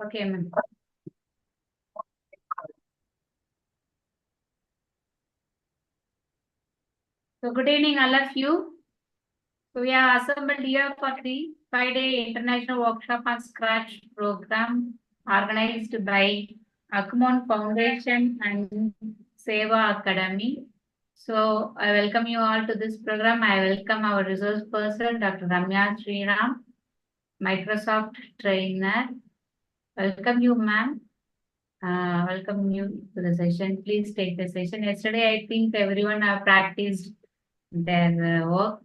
Okay, ma'am. So good evening, all of you. So we are assembled here for the 5-day international workshop on Scratch program organized by Akumon Foundation and Seva Academy. So I welcome you all to this program. I welcome our resource person, Dr. Ramya Sriram, Microsoft trainer. Welcome you, ma'am. Welcome you to the session. Please take the session. Yesterday, I think everyone have practiced their work.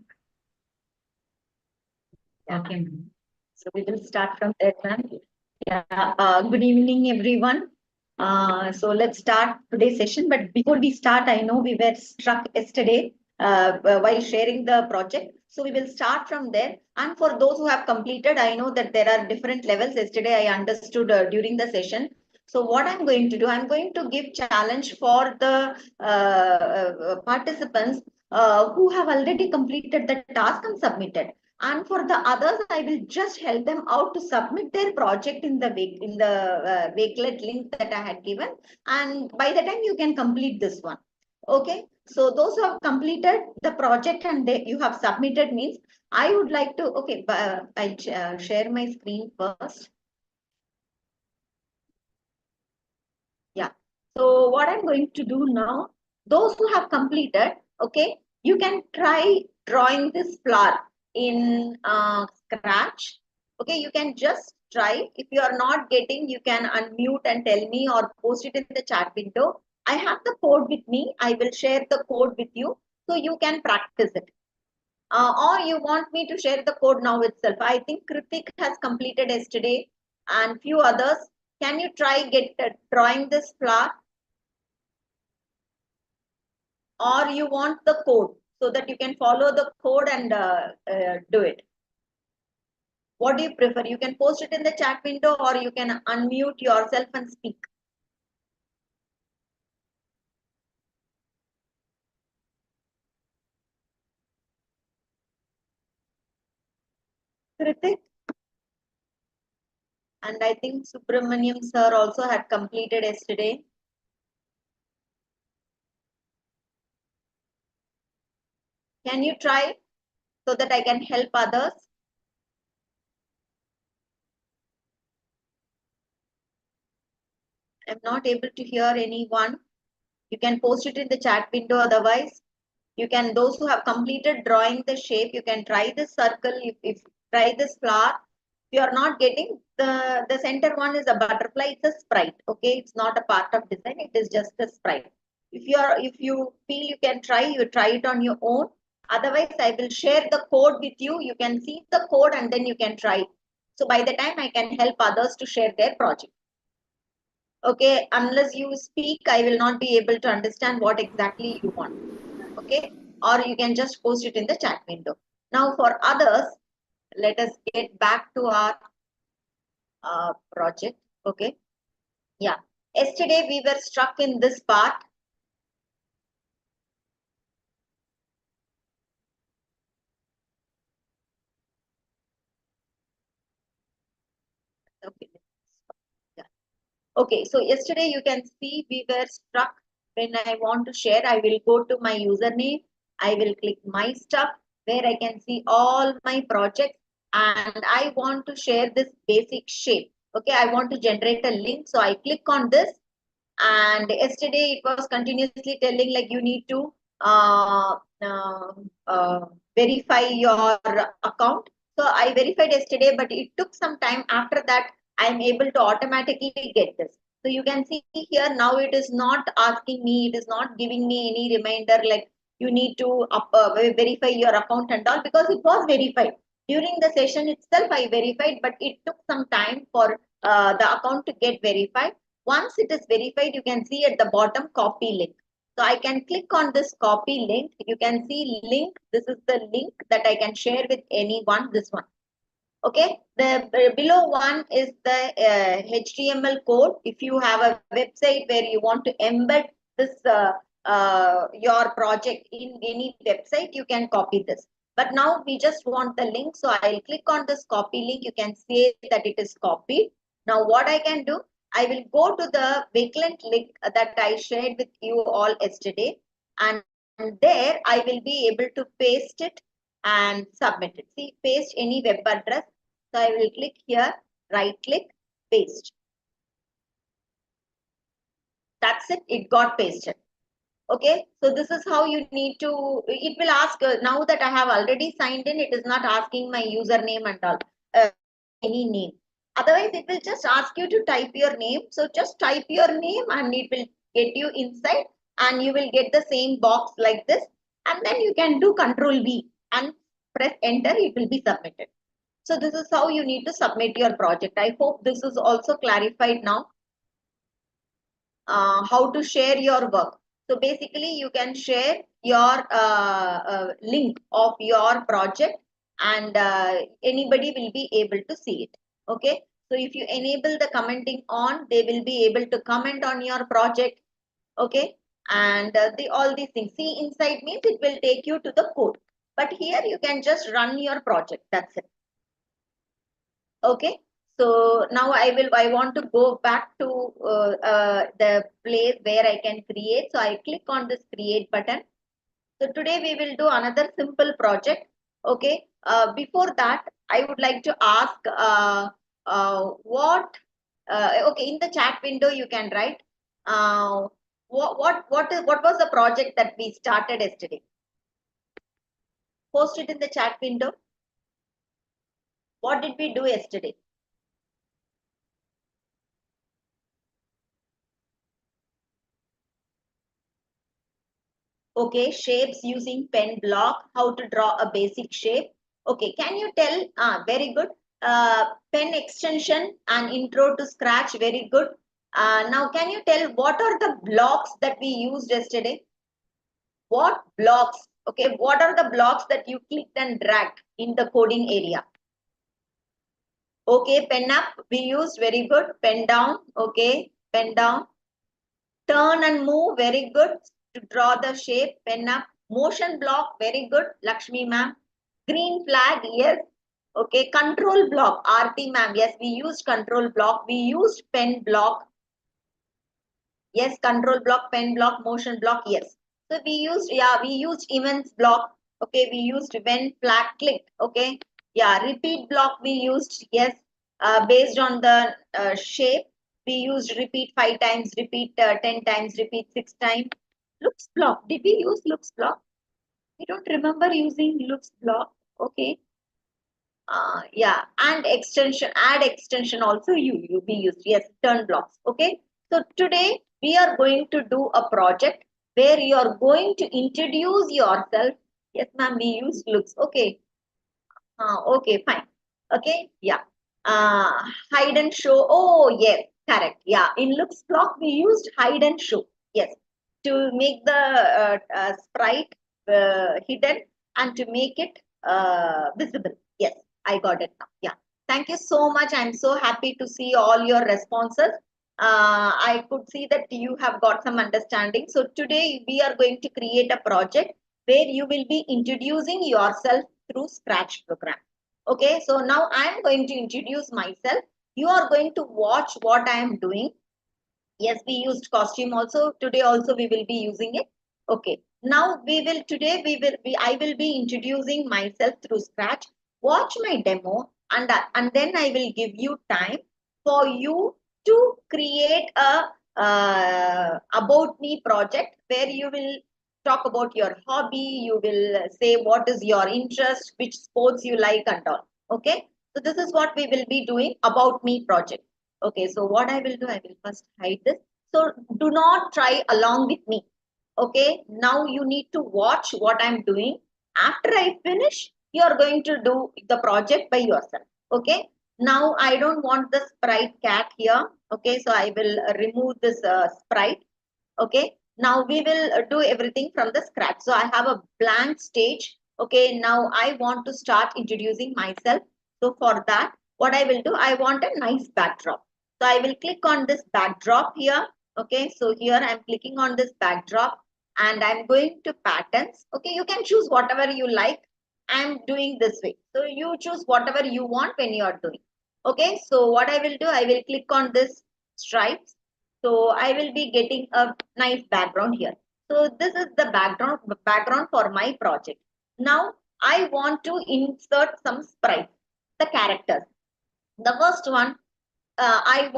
Okay, ma'am. So we will start from there, ma'am. Yeah. Good evening, everyone. So let's start today's session. But before we start, I know we were struck yesterday while sharing the project. So we will start from there. And for those who have completed, I know that there are different levels. Yesterday, I understood during the session. So what I'm going to do, I'm going to give challenge for the participants who have already completed the task and submitted. And for the others, I will just help them out to submit their project in the Wakelet link that I had given. And by the time you can complete this one. Okay. So those who have completed the project and you have submitted means I would like to, okay, I'll share my screen first. Yeah. So what I'm going to do now, those who have completed, okay, you can try drawing this flower in Scratch. Okay, you can just try. If you are not getting, you can unmute and tell me or post it in the chat window. I have the code with me. I will share the code with you so you can practice it. Or you want me to share the code now itself. I think Kritik has completed yesterday and few others. Can you try drawing this flower? Or you want the code so that you can follow the code and do it? What do you prefer? You can post it in the chat window or you can unmute yourself and speak. Kritik? And I think Subramaniam sir also had completed yesterday. Can you try so that I can help others? I'm not able to hear anyone. You can post it in the chat window. Otherwise, you can, those who have completed drawing the shape, you can try this circle. If try this flower. If you are not getting the center one is a butterfly, it's a sprite. Okay, it's not a part of design, it is just a sprite. If you feel you can try, you try it on your own. Otherwise, I will share the code with you. You can see the code and then you can try. So by the time I can help others to share their project. Okay, unless you speak, I will not be able to understand what exactly you want. Okay, or you can just post it in the chat window. Now for others, let us get back to our project. Okay, yeah. Yesterday we were struck in this part. Okay. Yeah. Okay, so yesterday you can see we were struck when I want to share. I will go to my username. I will click my stuff where I can see all my projects and I want to share this basic shape. Okay, I want to generate a link. So I click on this. And yesterday it was continuously telling like you need to uh, uh, verify your account. So I verified yesterday, but it took some time. After that, I'm able to automatically get this. So you can see here now it is not asking me, it is not giving me any reminder like you need to verify your account and all, because it was verified. During the session itself, I verified, but it took some time for the account to get verified. Once it is verified, you can see at the bottom copy link. So I can click on this copy link. You can see link. This is the link that I can share with anyone. This one. Okay. The below one is the HTML code. If you have a website where you want to embed this your project in any website, you can copy this. But now we just want the link. So I'll click on this copy link. You can see that it is copied. Now what I can do, I will go to the Wakelet link that I shared with you all yesterday, and there I will be able to paste it and submit it. See, paste any web address. So I will click here, right click, paste. That's it, it got pasted. Okay, so this is how you need to, it will ask, now that I have already signed in, it is not asking my username and all, any name. Otherwise, it will just ask you to type your name. So just type your name and it will get you inside, and you will get the same box like this. And then you can do Control V and press enter, it will be submitted. So this is how you need to submit your project. I hope this is also clarified now. How to share your work. So basically you can share your link of your project, and anybody will be able to see it. Okay. So if you enable the commenting on, they will be able to comment on your project. Okay. And all these things. See, inside means it will take you to the code. But here you can just run your project. That's it. Okay. So now I want to go back to the place where I can create. So I click on this create button. So today we will do another simple project. Okay. Before that, I would like to ask okay, in the chat window you can write what was the project that we started yesterday? Post it in the chat window. What did we do yesterday? Okay, shapes using pen block, how to draw a basic shape. Okay, can you tell? Very good. Pen extension and intro to Scratch, very good. Now, can you tell what are the blocks that we used yesterday? What blocks? Okay, what are the blocks that you clicked and dragged in the coding area? Okay, pen up, we used, very good. Pen down, okay, pen down. Turn and move, very good. To draw the shape, pen up. Motion block, very good. Lakshmi ma'am. Green flag, yes. Okay, control block, Aarti ma'am. Yes, we used control block. We used pen block. Yes, control block, pen block, motion block, yes. So we used, yeah, we used events block. Okay, we used when flag clicked. Okay, yeah, repeat block we used, yes. Based on the shape, we used repeat 5 times, repeat 10 times, repeat 6 times. Looks block, did we use looks block? I don't remember using looks block. Okay. Yeah, and extension, add extension also you be used. Yes, turn blocks. Okay. So today we are going to do a project where you are going to introduce yourself. Yes, ma'am, we use looks. Okay. Okay, fine. Okay, yeah. Uh, Hide and show. Oh, yes, correct. Yeah, in looks block we used hide and show. Yes, to make the sprite hidden and to make it visible. Yes, I got it now. Yeah. Thank you so much. I'm so happy to see all your responses. I could see that you have got some understanding. So today we are going to create a project where you will be introducing yourself through Scratch program. Okay, so now I am going to introduce myself. You are going to watch what I am doing. Yes, we used costume also. Today also we will be using it. Okay, now I will be introducing myself through Scratch. Watch my demo, and then I will give you time for you to create a about me project where you will talk about your hobby, you will say what is your interest, which sports you like and all. Okay, so this is what we will be doing about me project. Okay, so what I will do, I will first hide this. So do not try along with me. Okay, now you need to watch what I'm doing. After I finish, you are going to do the project by yourself. Okay, now I don't want the sprite cat here. Okay, so I will remove this sprite. Okay, now we will do everything from the scratch. So I have a blank stage. Okay, now I want to start introducing myself. So for that, what I will do, I want a nice backdrop. So I will click on this backdrop here. Okay, so here I'm clicking on this backdrop and I'm going to patterns. Okay, you can choose whatever you like. I'm doing this way. So you choose whatever you want when you are doing. Okay, so what I will do, I will click on this stripes. So I will be getting a nice background here. So this is the background for my project. Now I want to insert some sprites, the characters. The first one, I'm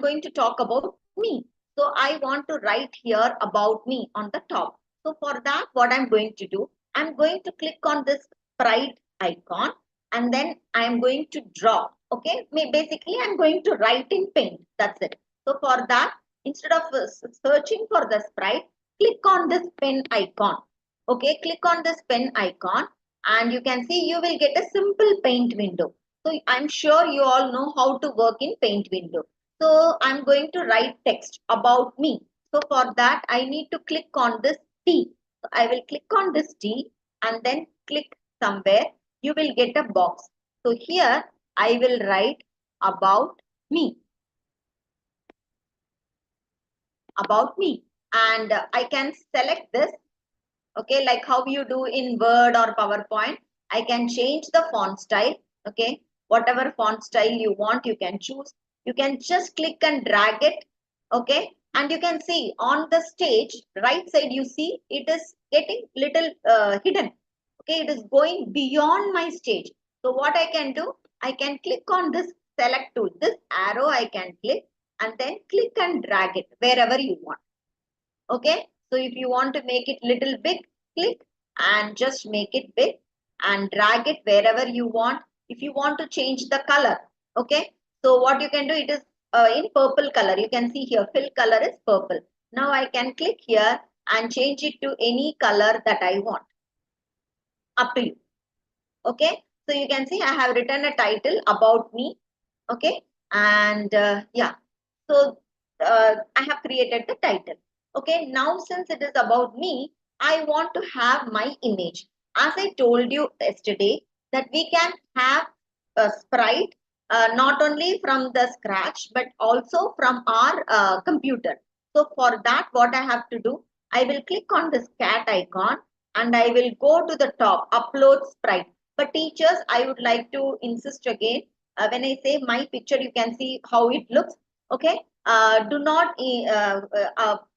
going to talk about me. So I want to write here about me on the top. So for that, what I'm going to do, I'm going to click on this sprite icon and then I'm going to draw. Okay, basically I'm going to write in paint. That's it. So for that, instead of searching for the sprite, click on this pen icon. Okay, click on this pen icon and you can see you will get a simple paint window. So I'm sure you all know how to work in paint window. So I'm going to write text about me. So for that, I need to click on this T. So I will click on this T and then click somewhere. You will get a box. So here I will write about me. About me. And I can select this. Okay, like how you do in Word or PowerPoint. I can change the font style. Okay, whatever font style you want, you can choose. You can just click and drag it. Okay, and you can see on the stage right side, you see it is getting little hidden. Okay, it is going beyond my stage. So what I can do, I can click on this select tool, this arrow I can click and then click and drag it wherever you want. Okay, so if you want to make it little big, click and just make it big and drag it wherever you want. If you want to change the color, okay, so what you can do, it is in purple color. You can see here fill color is purple. Now I can click here and change it to any color that I want. Up to you. Okay, so you can see I have written a title about me. Okay, and yeah, so I have created the title. Okay, now since it is about me, I want to have my image. As I told you yesterday, that we can have a sprite not only from the scratch but also from our computer. So for that, what I have to do, I will click on this cat icon and I will go to the top, upload sprite. But teachers, I would like to insist again, when I say my picture, you can see how it looks. Okay, do not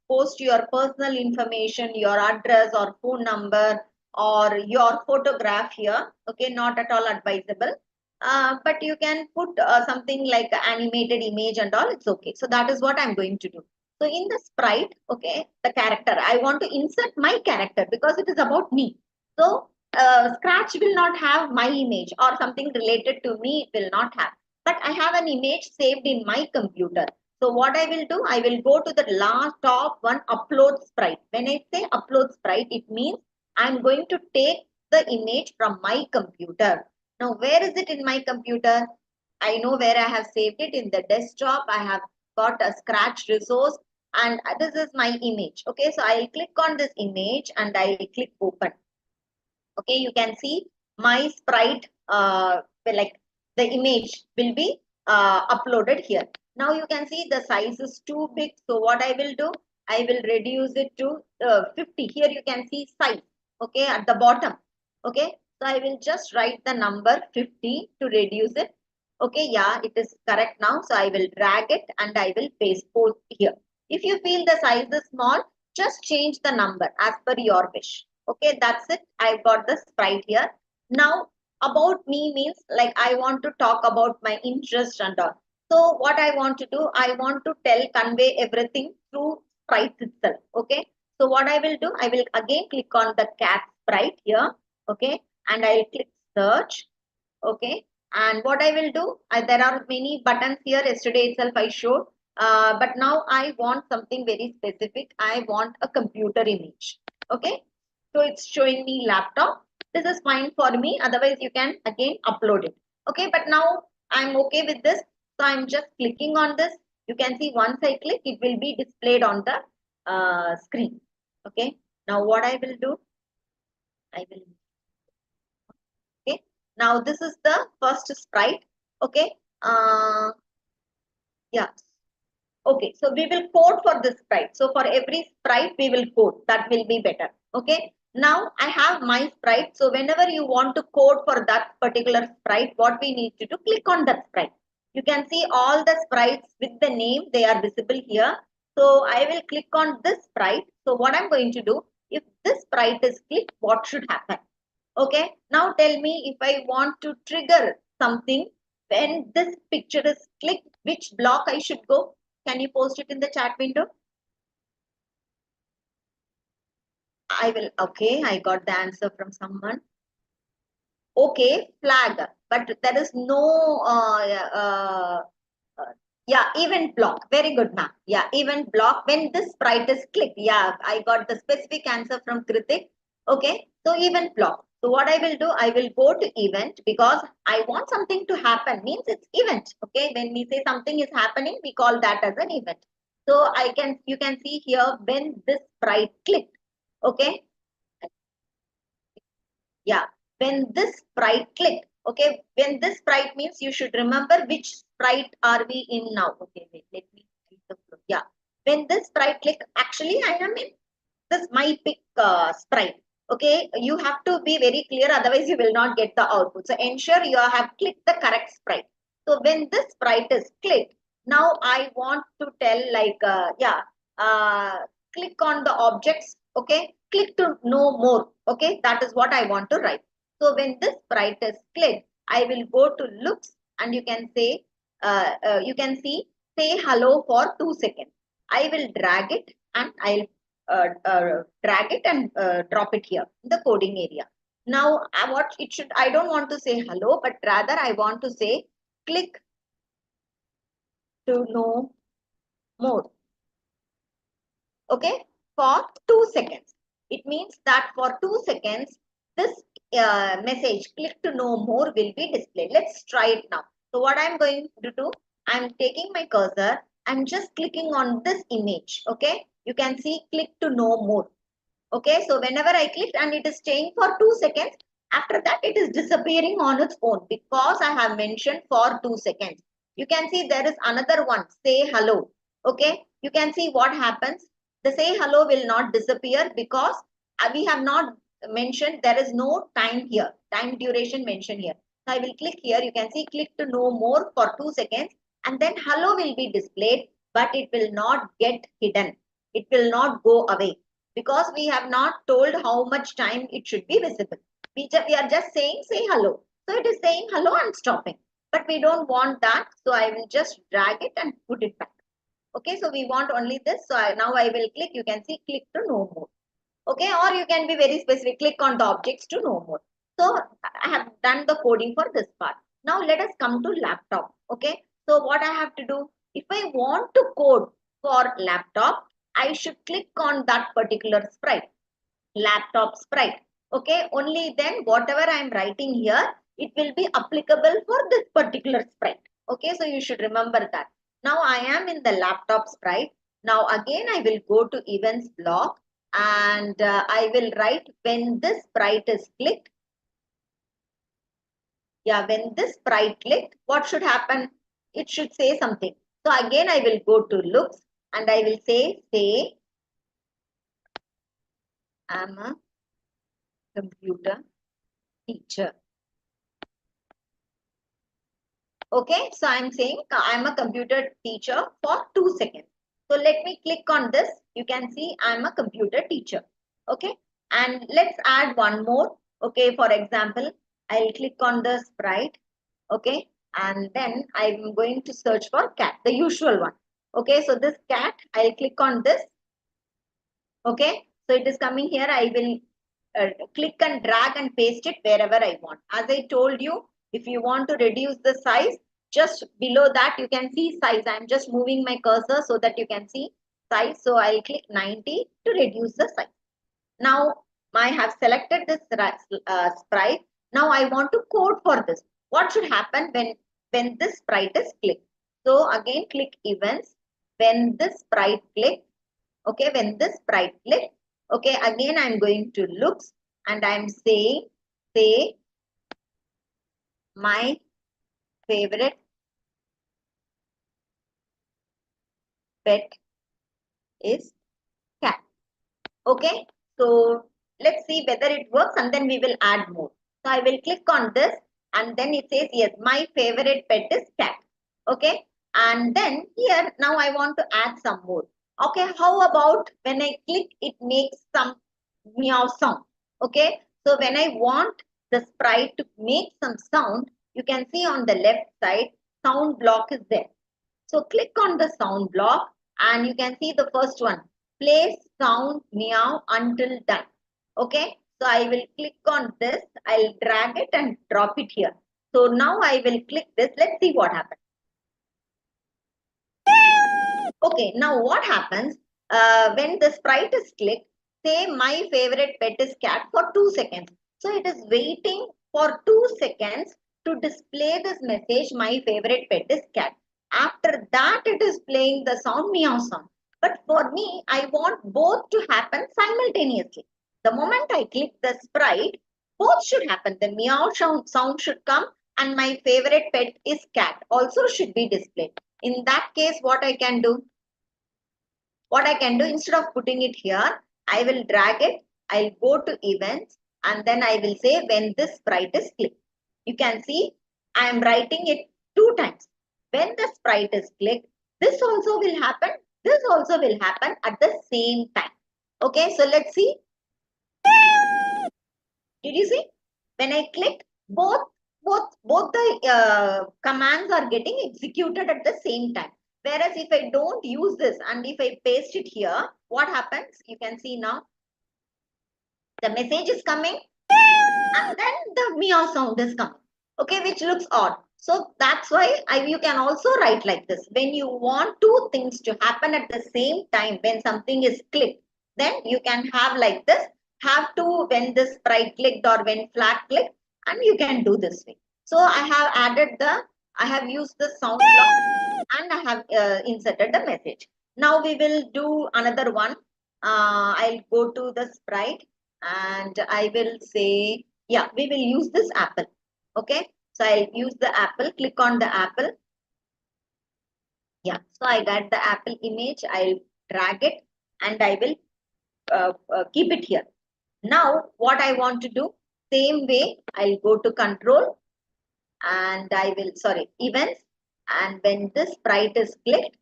post your personal information, your address or phone number or your photograph here. Okay, not at all advisable. But you can put something like animated image and all. It's okay. So that is what I'm going to do. So in the sprite, okay, the character, I want to insert my character because it is about me. So Scratch will not have my image or something related to me, it will not have. But I have an image saved in my computer. So what I will do, I will go to the last top one, upload sprite. When I say upload sprite, it means I'm going to take the image from my computer. Now, where is it in my computer? I know where I have saved it in the desktop. I have got a Scratch resource and this is my image. Okay, so I'll click on this image and I'll click open. Okay, you can see my sprite, like the image will be uploaded here. Now you can see the size is too big. So what I will do, I will reduce it to 50. Here you can see size, okay, at the bottom. Okay, so I will just write the number 50 to reduce it. Okay, yeah, it is correct now. So I will drag it and I will paste here. If you feel the size is small, just change the number as per your wish. Okay, that's it. I've got the sprite here. Now, about me means like I want to talk about my interest and all. So what I want to do, I want to convey everything through sprite itself. Okay. So what I will do, I will again click on the cat sprite here. Okay. And I'll click search. Okay. And what I will do, there are many buttons here. Yesterday itself I showed. But now I want something very specific. I want a computer image. Okay. So it's showing me laptop. This is fine for me. Otherwise, you can again upload it. Okay. But now I'm okay with this. So I'm just clicking on this. You can see once I click, it will be displayed on the screen. Okay. Now what I will do, I will. Okay. Now this is the first sprite. Okay. Yeah. Okay. So we will code for this sprite. So for every sprite, we will code. That will be better. Okay. Now I have my sprite. So whenever you want to code for that particular sprite, what we need to do, click on that sprite. You can see all the sprites with the name, they are visible here. So I will click on this sprite. So what I'm going to do, if this sprite is clicked, what should happen? Okay, now tell me if I want to trigger something when this picture is clicked, which block I should go? Can you post it in the chat window? I will, okay, I got the answer from someone. Okay, flag, but there is no, yeah, event block. Very good, ma'am. Yeah, event block when this sprite is clicked. Yeah, I got the specific answer from Kritik. Okay, so event block. So what I will do, I will go to event because I want something to happen. Means it's event. Okay, when we say something is happening, we call that as an event. So you can see here when this sprite clicked. Okay, yeah, when this sprite click, okay, when this sprite means you should remember which sprite are we in now. Okay, wait, let me read the flow. Yeah, when this sprite click, actually I am in this my pick sprite. Okay, you have to be very clear, otherwise you will not get the output. So ensure you have clicked the correct sprite. So when this sprite is clicked, now I want to tell like, click on the objects. Okay, click to know more. Okay, that is what I want to write. So when this sprite is clicked, I will go to looks and you can say, you can see, say hello for 2 seconds. I will drag it and I'll drag it and drop it here in the coding area. Now, what it should, I don't want to say hello, but rather I want to say click to know more. Okay, for 2 seconds. It means that for 2 seconds, this message click to know more will be displayed. Let's try it now. So what I'm going to do, I'm taking my cursor, I'm just clicking on this image. Okay, you can see click to know more. Okay, so whenever I click and it is staying for 2 seconds, after that it is disappearing on its own because I have mentioned for 2 seconds. You can see there is another one, say hello. Okay, you can see what happens. The say hello will not disappear because we have not mentioned, there is no time here, time duration mentioned here. So I will click here, you can see click to know more for 2 seconds and then hello will be displayed, but it will not get hidden. It will not go away because we have not told how much time it should be visible. We are just saying say hello. So it is saying hello and stopping. But we don't want that. So I will just drag it and put it back. Okay, so we want only this. So now I will click. You can see click to know more. Okay, or you can be very specific. Click on the objects to know more. So I have done the coding for this part. Now let us come to laptop. Okay, so what I have to do, if I want to code for laptop, I should click on that particular sprite, laptop sprite. Okay, only then whatever I am writing here, it will be applicable for this particular sprite. Okay, so you should remember that. Now I am in the laptop sprite. Now again I will go to events block and I will write when this sprite is clicked. Yeah, when this sprite clicked, what should happen? It should say something. So again I will go to looks and I will say I'm a computer teacher. Okay, so I'm saying I'm a computer teacher for 2 seconds. So let me click on this. You can see I'm a computer teacher. Okay, and let's add one more. Okay, for example, I'll click on the sprite. Okay, and then I'm going to search for cat, the usual one. Okay, so this cat, I'll click on this. Okay, so it is coming here. I will click and drag and paste it wherever I want. As I told you, if you want to reduce the size, just below that you can see size. I'm just moving my cursor so that you can see size. So I'll click 90 to reduce the size. Now I have selected this sprite. Now I want to code for this. What should happen when this sprite is clicked? So again click events. When this sprite click, okay, when this sprite click, okay, again I'm going to looks and I'm saying, say my favorite pet is cat. Okay, so let's see whether it works and then we will add more. So I will click on this and then it says, yes, my favorite pet is cat. Okay. And then here, now I want to add some more. Okay. How about when I click, it makes some meow sound. Okay. So when I want the sprite to make some sound, you can see on the left side, sound block is there. So click on the sound block and you can see the first one, play sound meow until done. Okay. So I will click on this. I'll drag it and drop it here. So now I will click this. Let's see what happens. Okay. Now what happens when the sprite is clicked, say my favorite pet is cat for 2 seconds. So it is waiting for 2 seconds to display this message, my favorite pet is cat. After that, it is playing the sound meow sound. But for me, I want both to happen simultaneously. The moment I click the sprite, both should happen. The meow sound should come and my favorite pet is cat also should be displayed. In that case, what I can do? What I can do, instead of putting it here, I will drag it. I'll go to events and then I will say when this sprite is clicked. You can see I am writing it 2 times. When the sprite is clicked, this also will happen. This also will happen at the same time. Okay, so let's see. Did you see? When I click, both the commands are getting executed at the same time. Whereas if I don't use this and if I paste it here, what happens? You can see now. The message is coming and then the meow sound is coming. Okay, which looks odd. So that's why you can also write like this. When you want 2 things to happen at the same time, when something is clicked, then you can have like this. Have to when this sprite clicked or when flag clicked, and you can do this way. So I have used the sound block and I have inserted the message. Now we will do another one. I'll go to the sprite and I will say, yeah, we will use this apple. Okay. So I'll use the apple, click on the apple. Yeah. So I got the apple image. I'll drag it and I will keep it here. Now what I want to do, same way, I'll go to control and I will, sorry, events. And when this sprite is clicked,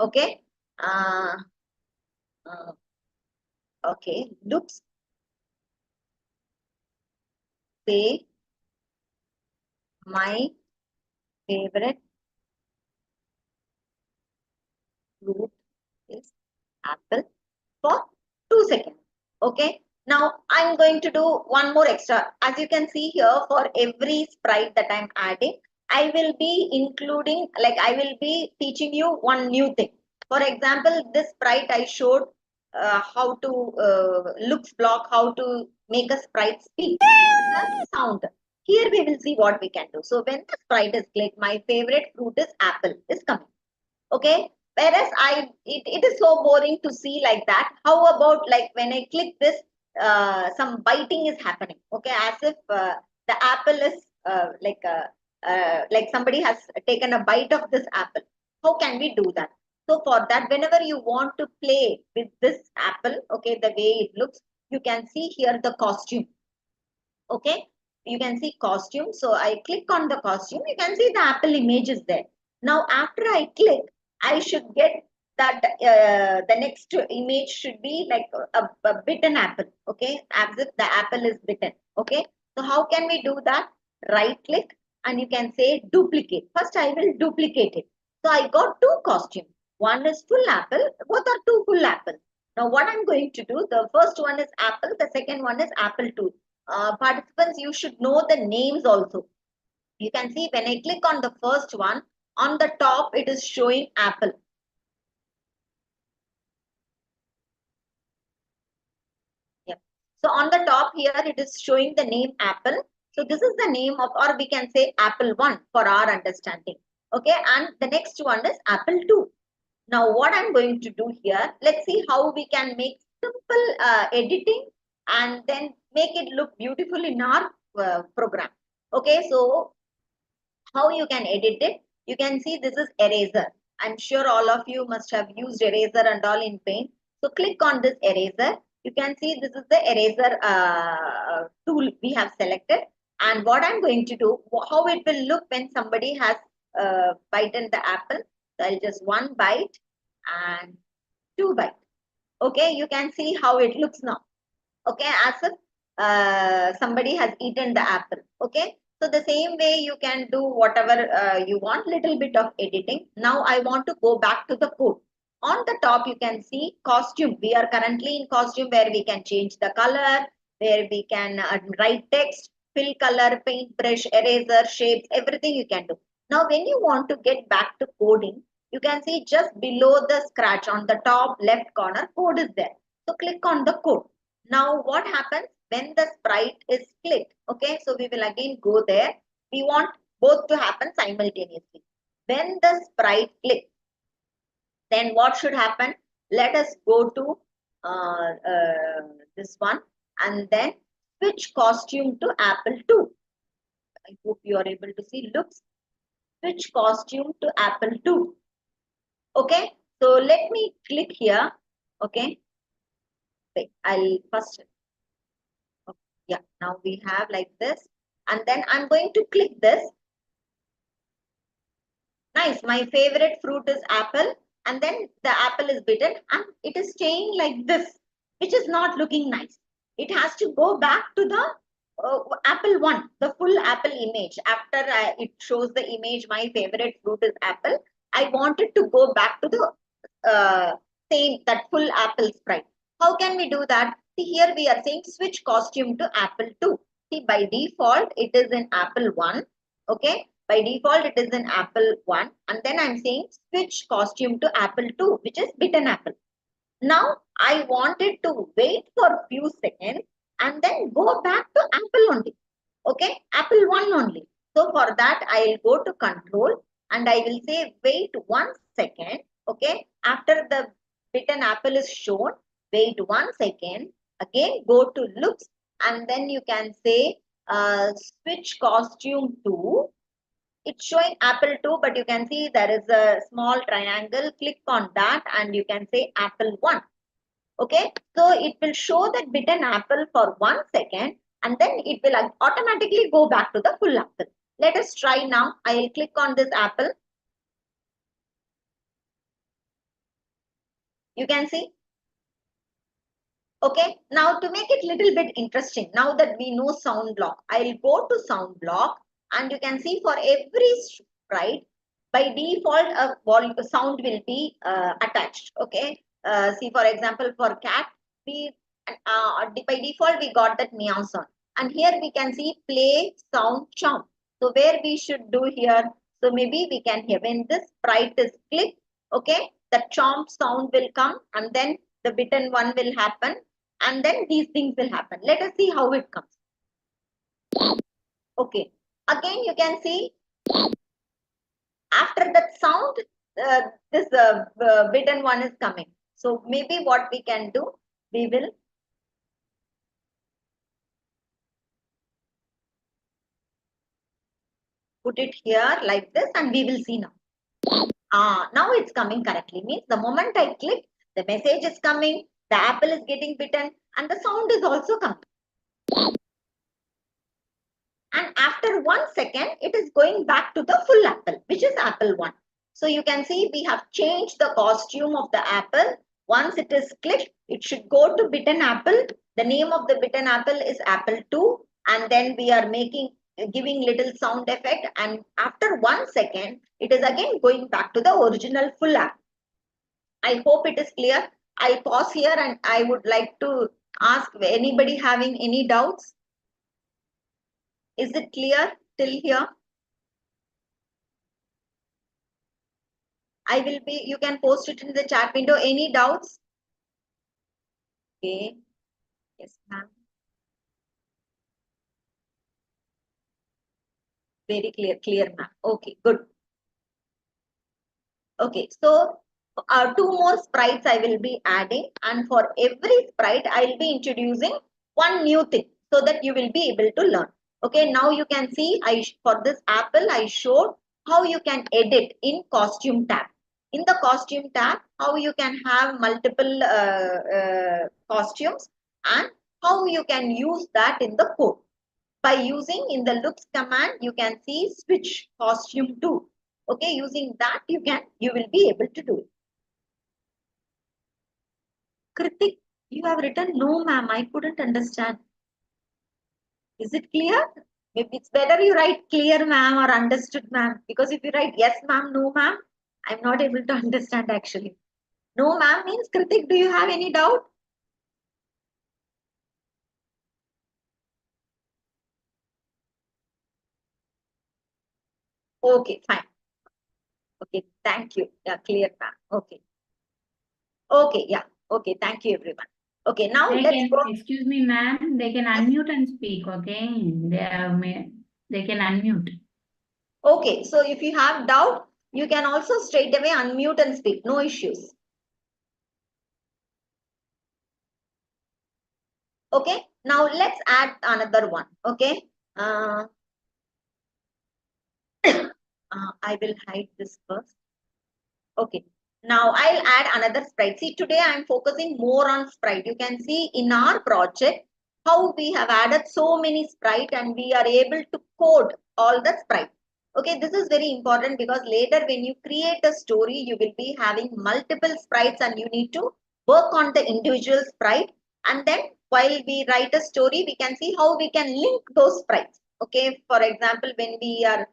okay. Okay, looks, say, my favorite fruit is apple for 2 seconds. Okay. Now I'm going to do one more extra. As you can see here, for every sprite that I'm adding, I will be including, like I will be teaching you one new thing. For example, this sprite I showed how to looks block, how to make a sprite speak. Sound. Here we will see what we can do. So when the sprite is clicked, my favorite fruit is apple is coming. Okay. Whereas it is so boring to see like that. How about like when I click this, some biting is happening. Okay, as if the apple is like somebody has taken a bite of this apple. How can we do that? So for that, whenever you want to play with this apple, okay, the way it looks, you can see here the costume. Okay, you can see costume. So I click on the costume. You can see the apple image is there. Now after I click, I should get that the next image should be like a bitten apple. Okay, as if the apple is bitten. Okay, so how can we do that? Right click and you can say duplicate. First I will duplicate it. So I got 2 costumes. One is full apple. Both are 2 full apple. Now what I'm going to do, the first one is apple, the second one is apple 2. Participants, you should know the names also. You can see when I click on the first one, on the top it is showing apple. Yeah. So on the top here it is showing the name apple. So this is the name of, or we can say apple 1 for our understanding. Okay, and the next one is apple 2. Now what I'm going to do here, let's see how we can make simple editing and then make it look beautiful in our program. Okay, so how you can edit it? You can see this is eraser. I'm sure all of you must have used eraser and all in Paint. So click on this eraser You can see this is the eraser tool we have selected. And what I'm going to do, how it will look when somebody has bitten the apple. So I'll just one bite and two bite. Okay, you can see how it looks now. Okay, as if somebody has eaten the apple. Okay, so the same way you can do whatever you want, little bit of editing. Now I want to go back to the code. On the top you can see costume. We are currently in costume where we can change the color, where we can write text, fill color, paint brush, eraser, shapes, everything you can do. Now when you want to get back to coding, you can see just below the scratch on the top left corner, code is there. So click on the code. Now what happens when the sprite is clicked? Okay, so we will again go there. We want both to happen simultaneously. When the sprite clicks, then what should happen? Let us go to this one and then switch costume to Apple 2. I hope you are able to see. Looks switch costume to Apple 2. Okay, so let me click here. Okay, wait, I'll first. Okay, yeah, now we have like this, and then I'm going to click this. Nice, my favorite fruit is apple, and then the apple is bitten and it is staying like this, which is not looking nice. It has to go back to the apple one, the full apple image. After it shows the image, my favorite fruit is apple. I wanted to go back to the same, that full apple sprite. How can we do that? See, here we are saying switch costume to apple 2. See, by default, it is in apple 1. Okay. By default, it is in Apple 1. And then I'm saying switch costume to Apple 2, which is bitten apple. Now, I wanted to wait for a few seconds and then go back to Apple only. Okay, Apple 1 only. So, for that, I'll go to control and I will say wait 1 second. Okay, after the bitten apple is shown, wait 1 second. Again, go to looks and then you can say switch costume to. It's showing Apple 2, but you can see there is a small triangle. Click on that and you can say Apple 1. Okay, so it will show that bitten apple for 1 second and then it will automatically go back to the full apple. Let us try now. I will click on this apple. You can see. Okay, now to make it little bit interesting, now that we know sound block, I will go to sound block and you can see for every sprite, by default, a sound will be attached. Okay, see for example, for cat, we by default we got that meow sound, and here we can see play sound chomp. So where we should do here? So maybe we can hear when this sprite is clicked. Okay, the chomp sound will come, and then the bitten one will happen, and then these things will happen. Let us see how it comes. Okay, again you can see after that sound, this bitten one is coming. So maybe what we can do, we will put it here like this and we will see now. Now it's coming correctly. Means the moment I click, the message is coming, the apple is getting bitten and the sound is also coming. And after 1 second, it is going back to the full apple, which is apple 1. So you can see we have changed the costume of the apple. Once it is clicked, it should go to bitten apple. The name of the bitten apple is apple 2. And then we are giving little sound effect. And after 1 second, it is again going back to the original full apple. I hope it is clear. I'll pause here and I would like to ask anybody having any doubts. Is it clear till here? You can post it in the chat window. Any doubts? Okay. Yes, ma'am. Very clear, ma'am. Okay, good. Okay, so 2 more sprites I will be adding, and for every sprite I will be introducing one new thing so that you will be able to learn. Okay, now you can see for this apple I showed how you can edit in costume tab. in the costume tab, how you can have multiple costumes and how you can use that in the code. By using in the looks command, you can see switch costume to. Okay, using that you will be able to do it. Kritik, you have written no ma'am, I couldn't understand. Is it clear? Maybe it's better you write clear ma'am or understood ma'am, because if you write yes ma'am, no ma'am, I'm not able to understand actually. No ma'am means Kritik, do you have any doubt? Okay, fine. Okay, thank you. Yeah, clear ma'am. Okay. Okay, yeah. Okay, thank you everyone. Okay, now let's go. Excuse me, ma'am, they can unmute and speak, okay? They can unmute. Okay, so if you have doubt, you can also straight away unmute and speak. No issues. Okay, now let's add another one. Okay. I will hide this first. Okay. Now I'll add another sprite. See, today I'm focusing more on sprite. You can see in our project how we have added so many sprite and we are able to code all the sprite. Okay, this is very important because later when you create a story, you will be having multiple sprites and you need to work on the individual sprite. And then while we write a story, we can see how we can link those sprites. Okay, for example, when we are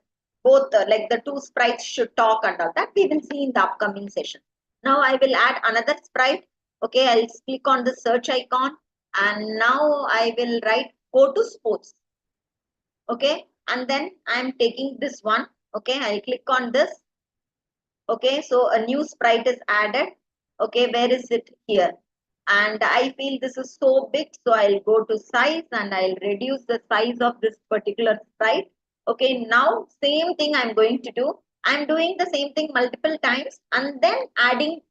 both like the two sprites should talk and all that, we will see in the upcoming session. Now I will add another sprite. Okay, I'll click on the search icon and now I will write go to sports. Okay, and then I'm taking this one. Okay, I'll click on this. Okay, so a new sprite is added. Okay, where is it? Here. And I feel this is so big, so I'll go to size and I'll reduce the size of this particular sprite. Okay, now same thing I'm going to do. I'm doing the same thing multiple times and then adding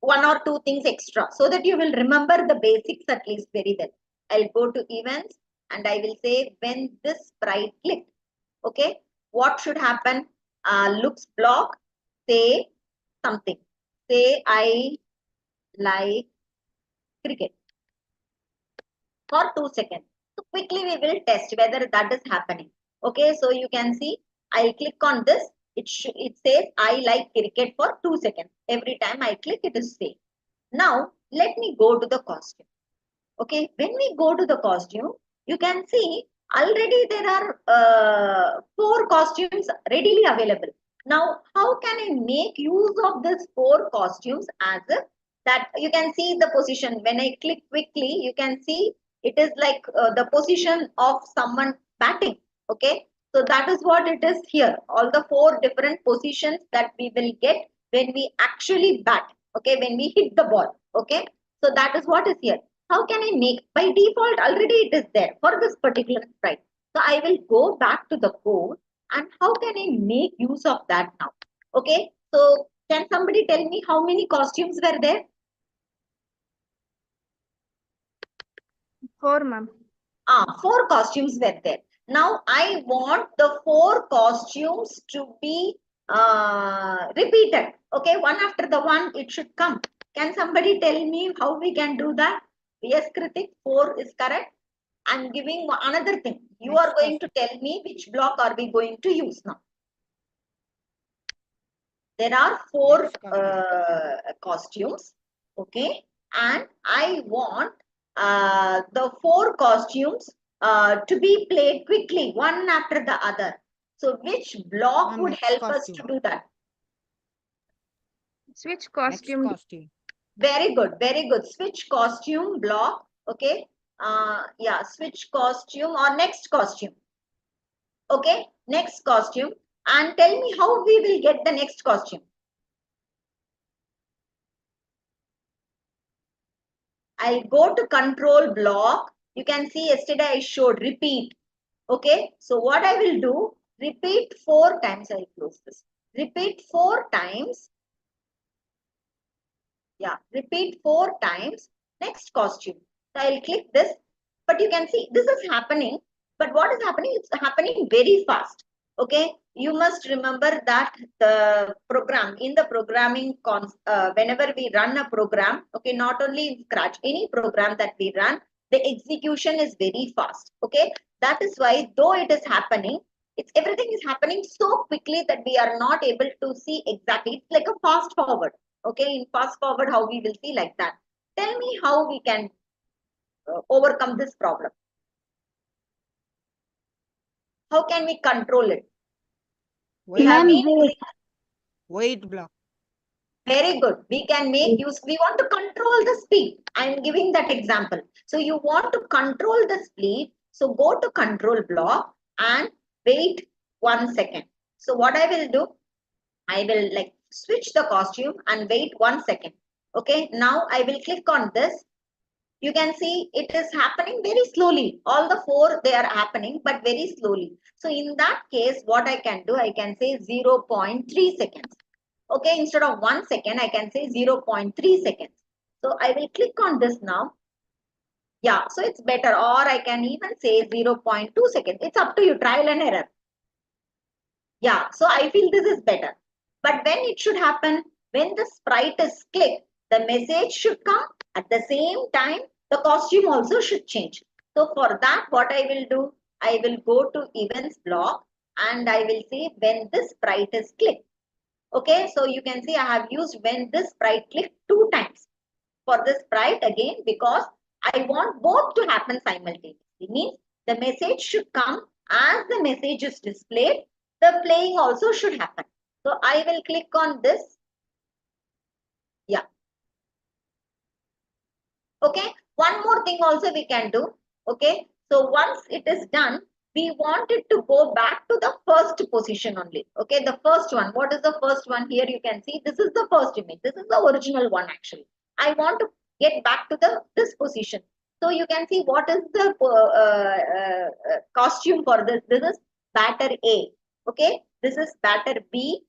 one or two things extra so that you will remember the basics at least very well. I'll go to events and I will say when this sprite clicked. Okay, what should happen? Looks block, say something. Say I like cricket for 2 seconds. So quickly we will test whether that is happening. Okay, so you can see I'll click on this. It says I like cricket for 2 seconds. Every time I click, it is same. Now let me go to the costume. Okay, when we go to the costume, you can see already there are 4 costumes readily available. Now, how can I make use of these 4 costumes as a that you can see the position. When I click quickly, you can see it is like the position of someone batting. Okay, so that is what it is here. All the 4 different positions that we will get when we actually bat. Okay, when we hit the ball. Okay, so that is what is here. How can I make? By default, already it is there for this particular sprite. So I will go back to the code and how can I make use of that now? Okay, so can somebody tell me how many costumes were there? 4, ma'am. 4 costumes were there. Now I want the 4 costumes to be repeated. Okay, one after the one it should come. Can somebody tell me how we can do that? Yes, Kritik, 4 is correct. I'm giving another thing. You are going to tell me which block are we going to use now. There are 4 costumes. Okay, and I want the 4 costumes to be played quickly, one after the other. So which block would help us to do that? Switch costume. Next costume. Very good, very good. Switch costume block. Okay. Yeah, switch costume or next costume. Okay, next costume. And tell me how we will get the next costume. I'll go to control block. You can see yesterday I showed repeat. Okay, so what I will do, repeat 4 times. I'll close this. Repeat 4 times. Yeah, repeat 4 times. Next costume. So I'll click this. But you can see this is happening. But what is happening? It's happening very fast. Okay, you must remember that the program in the programming whenever we run a program, okay, not only in Scratch, any program that we run, the execution is very fast. Okay, that is why though it is happening, everything is happening so quickly that we are not able to see exactly. It's like a fast forward. Okay, in fast forward, how we will see like that. Tell me how we can overcome this problem. How can we control it? We have been using. Wait block. Very good. We can make use, we want to control the speed. I'm giving that example. So you want to control the speed. So go to control block and wait 1 second. So what I will do, I will like switch the costume and wait 1 second. Okay. Now I will click on this. You can see it is happening very slowly. All the 4, they are happening, but very slowly. So in that case, what I can do, I can say 0.3 seconds. Okay, instead of 1 second, I can say 0.3 seconds. So I will click on this now. Yeah, so it's better. Or I can even say 0.2 seconds. It's up to you, trial and error. Yeah, so I feel this is better. But when it should happen, when the sprite is clicked, the message should come at the same time. The costume also should change. So for that, what I will do, I will go to events block and I will say when this sprite is clicked. Okay, so you can see I have used when this sprite click 2 times for this sprite again because I want both to happen simultaneously. Means the message should come as the message is displayed. The playing also should happen. So I will click on this. Yeah. Okay. One more thing also we can do. Okay. So once it is done, we want it to go back to the first position only. Okay, the first one. What is the first one? Here you can see this is the first image. This is the original one actually. I want to get back to this position. So you can see what is the costume for this. This is batter A. Okay, this is batter B,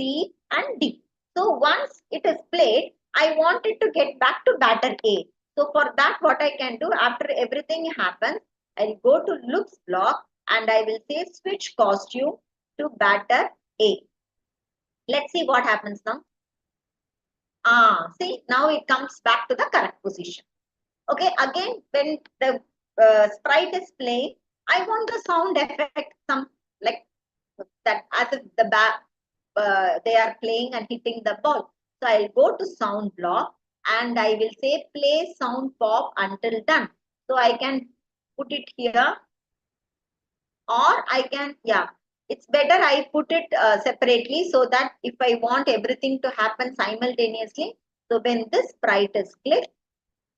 C and D. So once it is played, I want it to get back to batter A. So for that, what I can do after everything happens, I'll go to loops block and I will say switch costume to batter A. Let's see what happens now. See, now it comes back to the correct position. Okay, again, when the sprite is playing, I want the sound effect, some like that as if they are playing and hitting the ball. So I'll go to sound block and I will say play sound pop until done. So I can put it here or I can, yeah, it's better I put it separately so that if I want everything to happen simultaneously. So when this sprite is clicked,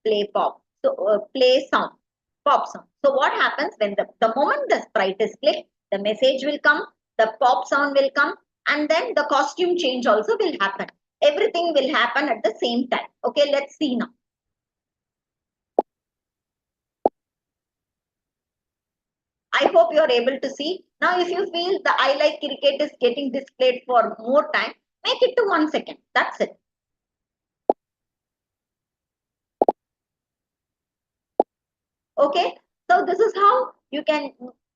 play pop. So play sound, pop sound. So what happens when the moment the sprite is clicked, the message will come, the pop sound will come, and then the costume change also will happen. Everything will happen at the same time. Okay, let's see now. I hope you are able to see. Now, if you feel the I like cricket is getting displayed for more time, make it to 1 second. That's it. Okay, so this is how you can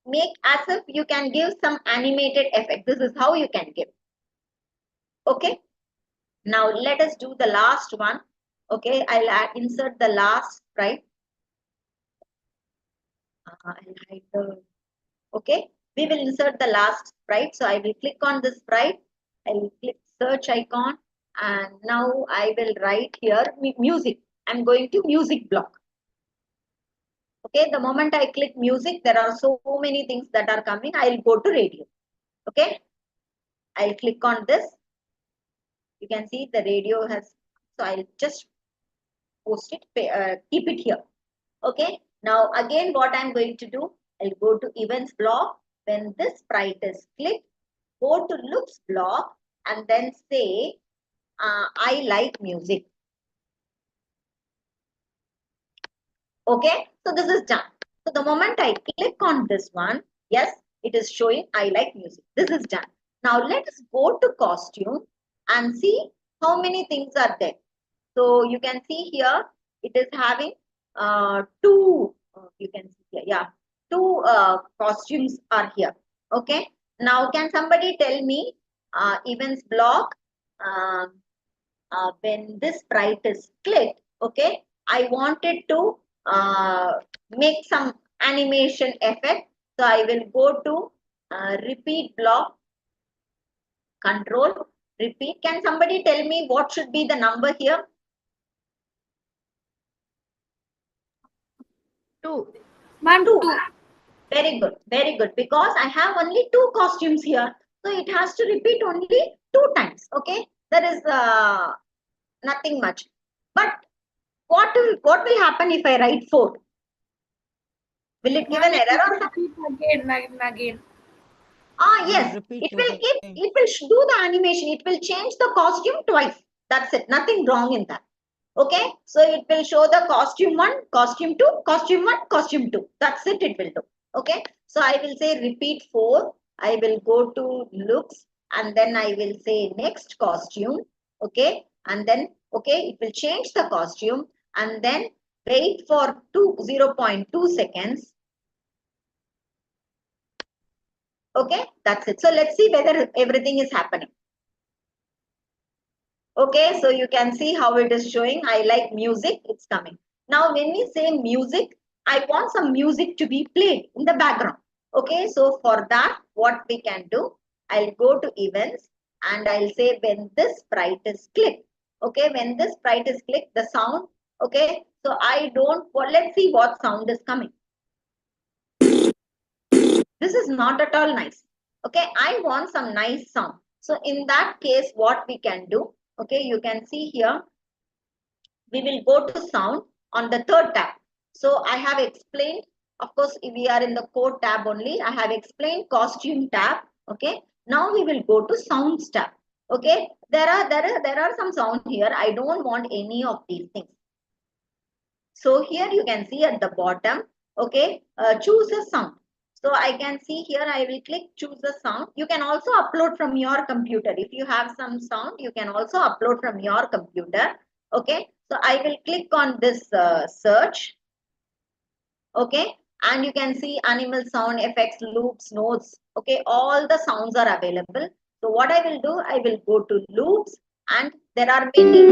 make as if you can give some animated effect. This is how you can give. Okay, now let us do the last one. Okay, I'll insert the last sprite. Okay, we will insert the last sprite. So I will click on the sprite. I will click search icon and now I will write here music. I'm going to music block. Okay, the moment I click music, there are so many things that are coming. I'll go to radio. Okay, I'll click on this. You can see the radio has, so I'll just post it, keep it here. Okay, now again, what I'm going to do, I'll go to events block. When this sprite is clicked, go to loops block and then say, I like music. Okay, so this is done. So the moment I click on this one, yes, it is showing I like music. This is done. Now let us go to costume and see how many things are there. So you can see here, it is having two, you can see here, yeah, two costumes are here. Okay, Now, can somebody tell me events block when this sprite is clicked? Okay, I wanted to make some animation effect. So I will go to repeat block, control, repeat. Can somebody tell me what should be the number here? 2. 1, 2. 2. Very good. Because I have only 2 costumes here. So it has to repeat only 2 times. Okay. There is nothing much. But what will happen if I write 4? Will it give an error or something? Again. Yes. Repeat It will again. it will do the animation. It will change the costume twice. That's it. Nothing wrong in that. Okay. So it will show the costume 1, costume 2, costume 1, costume 2. That's it. It will do. Okay. So I will say repeat 4. I will go to looks and then I will say next costume. Okay. And then, okay, it will change the costume and then wait for 0.2 seconds. Okay, that's it. So let's see whether everything is happening. Okay, so you can see how it is showing. I like music, it's coming. Now, when we say music, I want some music to be played in the background. Okay, so for that, what we can do, I'll go to events and I'll say when this sprite is clicked. Okay, when this sprite is clicked, the sound. Okay, so I don't, well, let's see what sound is coming. This is not at all nice. Okay, I want some nice sound. So in that case, what we can do, okay, you can see here, we will go to sound on the 3rd tab. So I have explained, of course, if we are in the code tab only, I have explained costume tab. Okay, now we will go to sounds tab. Okay, there are some sound here. I don't want any of these things. So here you can see at the bottom, okay, choose a sound. So I can see here, I will click choose a sound. You can also upload from your computer. If you have some sound, you can also upload from your computer. Okay, so I will click on this search. Okay, and you can see animal sound, effects, loops, notes. Okay, all the sounds are available. So what I will do, I will go to loops and there are many.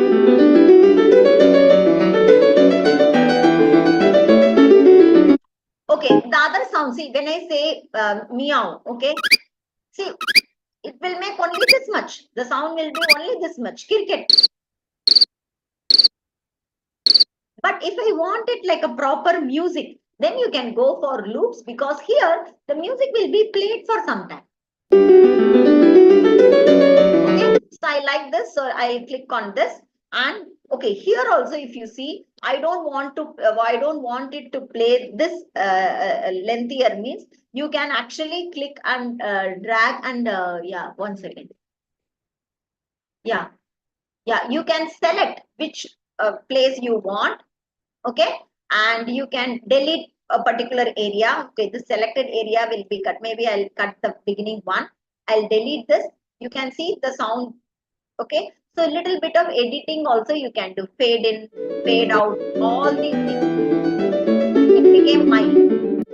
Okay, the other sound, see, when I say meow, okay, see, it will make only this much. The sound will be only this much, cricket. But if I want it like a proper music, then you can go for loops because here the music will be played for some time. Okay, so I like this, so I click on this and okay, here also if you see, I don't want it to play this lengthier means you can actually click and drag and yeah, 1 second. Yeah, you can select which place you want. Okay, and you can delete a particular area. Okay, the selected area will be cut. Maybe I'll cut the beginning one. I'll delete this. You can see the sound. Okay, so a little bit of editing also you can do. Fade in, fade out, all these things. It became mine.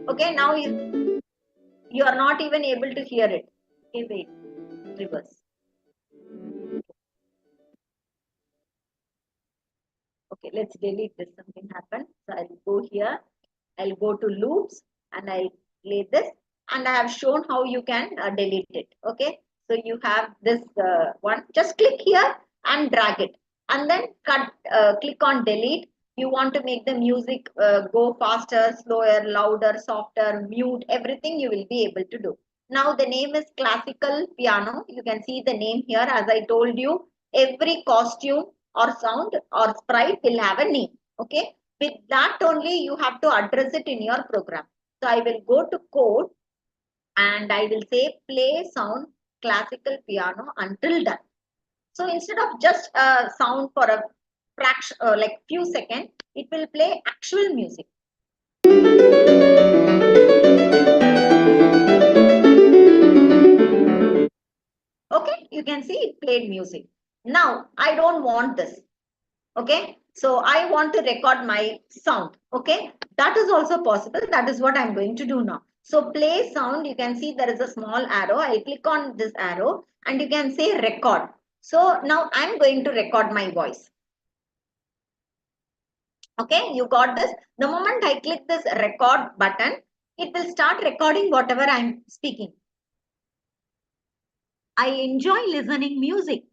Okay, now you are not even able to hear it. Okay, wait, reverse. Okay, let's delete this. Something happened. So I'll go here. I'll go to loops and I'll play this. And I have shown how you can delete it. Okay, so you have this one. Just click here and drag it, and then click on delete. You want to make the music go faster, slower, louder, softer, mute, everything you will be able to do. Now the name is classical piano. You can see the name here. As I told you, every costume or sound or sprite will have a name. Okay, with that only you have to address it in your program. So I will go to code and I will say play sound classical piano until done. So instead of just a sound for a fraction, like few seconds, it will play actual music. Okay, you can see it played music. Now I don't want this. Okay, so I want to record my sound. Okay, That is also possible. That is what I'm going to do now. So play sound, you can see there is a small arrow. I'll click on this arrow and you can say record. So now I'm going to record my voice. Okay, you got this. The moment I click this record button, it will start recording whatever I'm speaking. I enjoy listening music.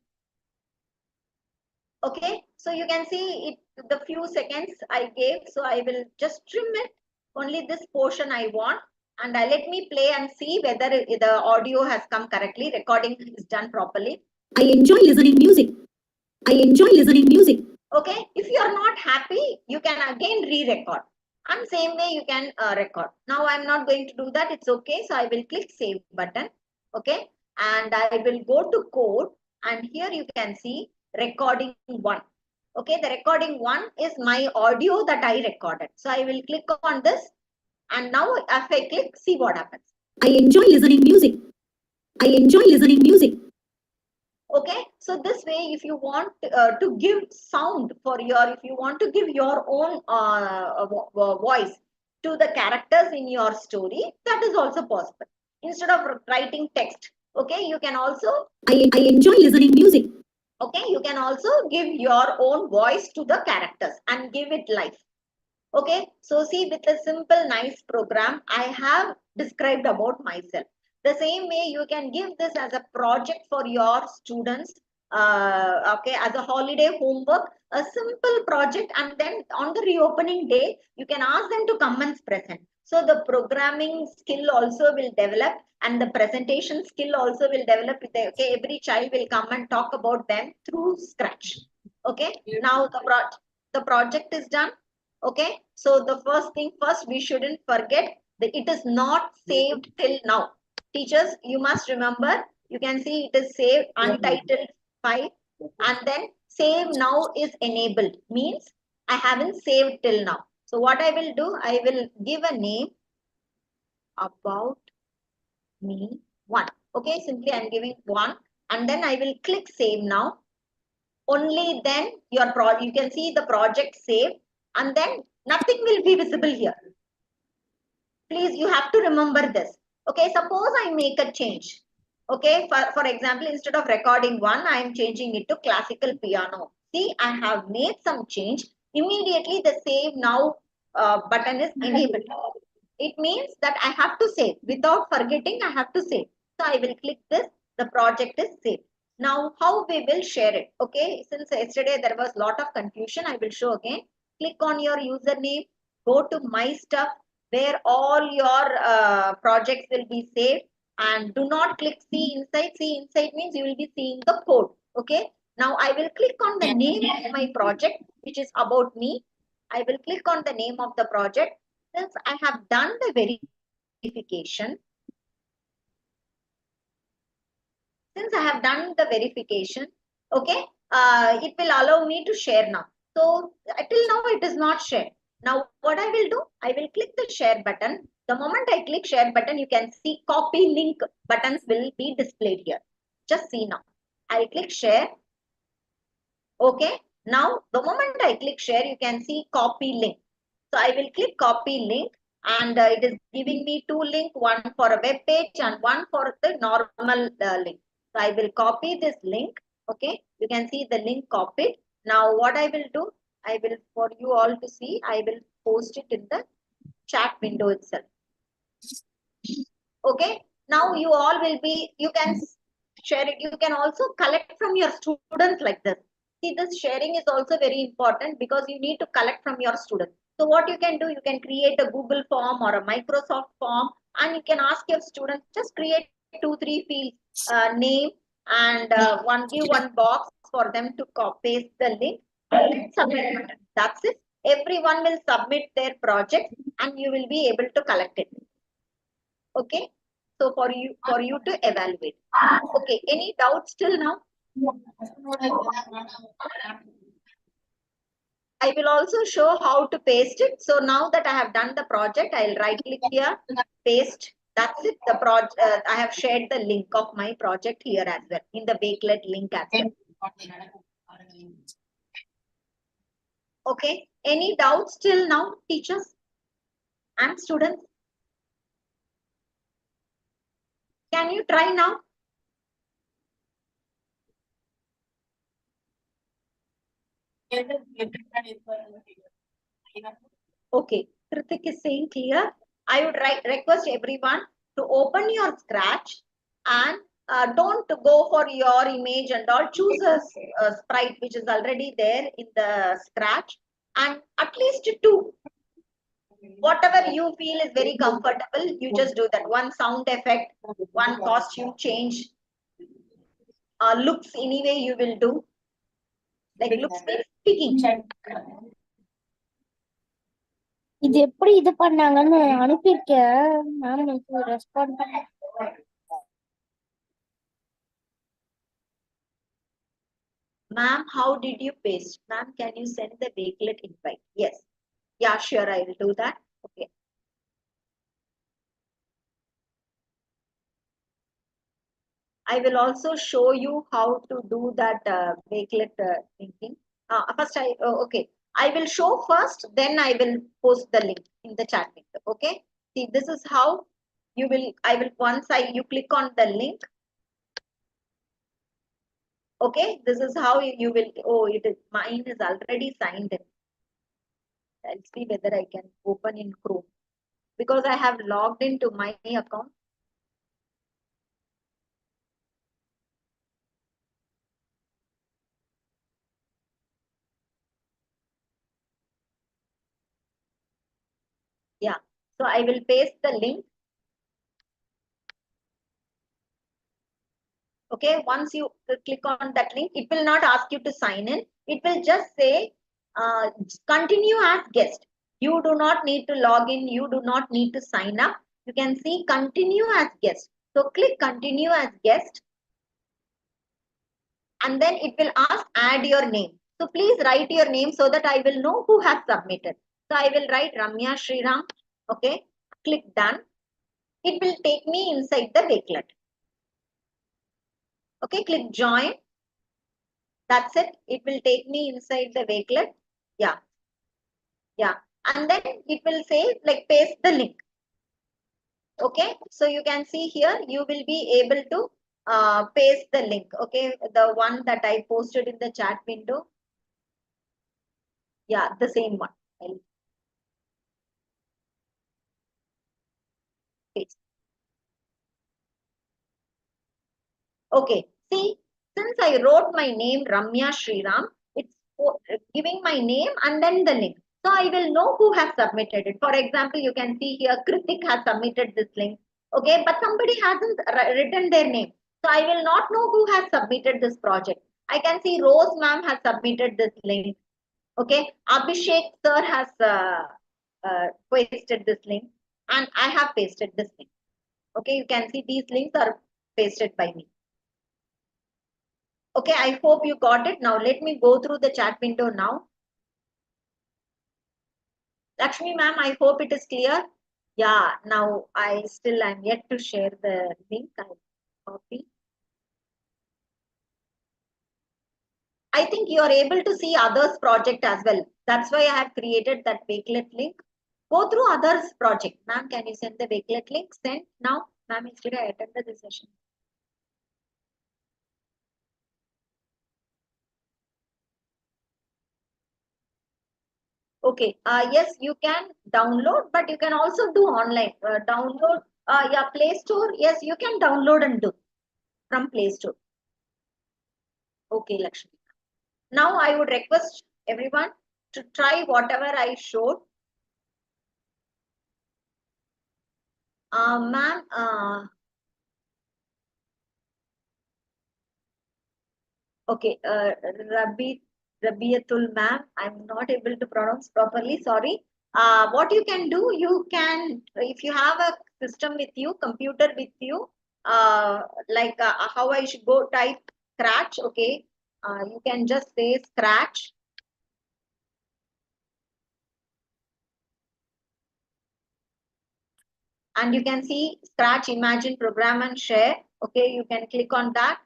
Okay, so you can see it, the few seconds I gave. So I will just trim it. Only this portion I want. And let me play and see whether the audio has come correctly. Recording is done properly. I enjoy listening music. I enjoy listening music. Okay, if you are not happy, you can again re-record. And same way you can record. Now I'm not going to do that. It's okay. So I will click save button. Okay, and I will go to code. And here you can see recording 1. Okay, the recording 1 is my audio that I recorded. So I will click on this. And now if I click, see what happens. I enjoy listening music. I enjoy listening music. Okay, so this way, if you want to give sound for if you want to give your own voice to the characters in your story, that is also possible. Instead of writing text, okay, you can also, I enjoy listening music. okay, you can also give your own voice to the characters and give it life. Okay, so see, with a simple, nice program, I have described about myself. The same way you can give this as a project for your students, okay, as a holiday homework, a simple project, and then on the reopening day, you can ask them to come and present. So the programming skill also will develop and the presentation skill also will develop. Okay, every child will come and talk about them through Scratch. Okay, now the project is done. Okay, so the first thing first, we shouldn't forget that it is not saved till now. Teachers, you must remember, you can see it is saved untitled file, and then save now is enabled, means I haven't saved till now. So what I will do, I will give a name about me 1. Okay, simply I'm giving 1 and then I will click save now. Only then you can see the project saved and then nothing will be visible here. Please, you have to remember this. Okay, suppose I make a change. Okay, for example, instead of recording 1, I am changing it to classical piano. See, I have made some change. Immediately the save now button is enabled. It means that I have to save. Without forgetting, I have to save. So I will click this. The project is saved. Now, how we will share it? Okay, since yesterday there was a lot of confusion, I will show again. Click on your username. Go to My Stuff, where all your projects will be saved. And do not click See Inside. See Inside means you will be seeing the code. Okay. Now I will click on the name of my project, which is about me. I will click on the name of the project. Since I have done the verification, okay, it will allow me to share now. So till now it is not shared. Now what I will do, I will click the share button. The moment I click share button, you can see copy link buttons will be displayed here. Just see now. I click share. Okay. Now the moment I click share, you can see copy link. So I will click copy link and it is giving me 2 links, one for a web page and one for the normal link. So I will copy this link. Okay, you can see the link copied. Now what I will do, I will, for you all to see, I will post it in the chat window itself. Okay, now you all will be, you can share it. You can also collect from your students like this. See, this sharing is also very important because you need to collect from your students. So what you can do, you can create a Google form or a Microsoft form and you can ask your students, just create 2-3 fields, name and give one box for them to paste the link and submit button. That's it. Everyone will submit their project and you will be able to collect it. Okay. So for you to evaluate. Okay. Any doubts till now? I will also show how to paste it. So now that I have done the project, I'll right click here, paste. That's it. The project, I have shared the link of my project here as well in the Wakelet link as well. Okay. Any doubts till now, teachers? And students, can you try now? Okay, Kritik is saying clear. I would request everyone to open your Scratch and don't go for your image and all. Choose a sprite which is already there in the Scratch and at least two. Whatever you feel is very comfortable, you just do that. One sound effect, one costume change, looks anyway you will do. Like looks means speaking. இது எப்படி இது பண்ணாங்கன்னு அனுப்பியிருக்கேன் ma'am எனக்கு respond பண்ண Ma'am, how did you paste? Ma'am, can you send the Wakelet invite? Yes. Yeah, sure, I will do that. Okay. I will also show you how to do that Wakelet thinking. First, okay. I will show first, then I will post the link in the chat window. Okay. See, this is how you will, once you click on the link. Okay, this is how you will, oh, mine is already signed in. I'll see whether I can open in Chrome because I have logged into my account. Yeah, so I will paste the link. Okay, once you click on that link, it will not ask you to sign in. It will just say, continue as guest. You do not need to log in. You do not need to sign up. You can see continue as guest. So click continue as guest. And then it will ask add your name. So please write your name so that I will know who has submitted. So I will write Ramya Sriram. Okay, click done. It will take me inside the Wakelet. Okay, click join. That's it. It will take me inside the Wakelet. Yeah. Yeah. And then it will say like paste the link. Okay. So you can see here, you will be able to paste the link. Okay. The one that I posted in the chat window. Yeah, the same one. I'll paste. Okay. See, since I wrote my name Ramya Sriram, it's giving my name and then the link. So I will know who has submitted it. For example, you can see here Kritik has submitted this link. Okay, but somebody hasn't written their name. So I will not know who has submitted this project. I can see Rose ma'am has submitted this link. Okay, Abhishek sir has pasted this link and I have pasted this link. Okay, you can see these links are pasted by me. Okay, I hope you got it. Now let me go through the chat window now. Lakshmi ma'am, I hope it is clear. Yeah, now I still am yet to share the link. I'll copy. I think you are able to see others' project as well. That's why I have created that Wakelet link. Go through others' project. Ma'am, can you send the Wakelet link? Send now. Ma'am, yesterday I attended the session. Okay, yes, you can download, but you can also do online. Download, yeah, Play Store. Yes, you can download and do from Play Store. Okay, Lakshmi. Now I would request everyone to try whatever I showed. Ma'am, okay, Rabiatul ma'am, I'm not able to pronounce properly, sorry. What you can do, you can, if you have a system with you, computer with you, like how I should go type Scratch, okay. You can just say Scratch. And you can see Scratch, imagine, program and share. Okay, you can click on that.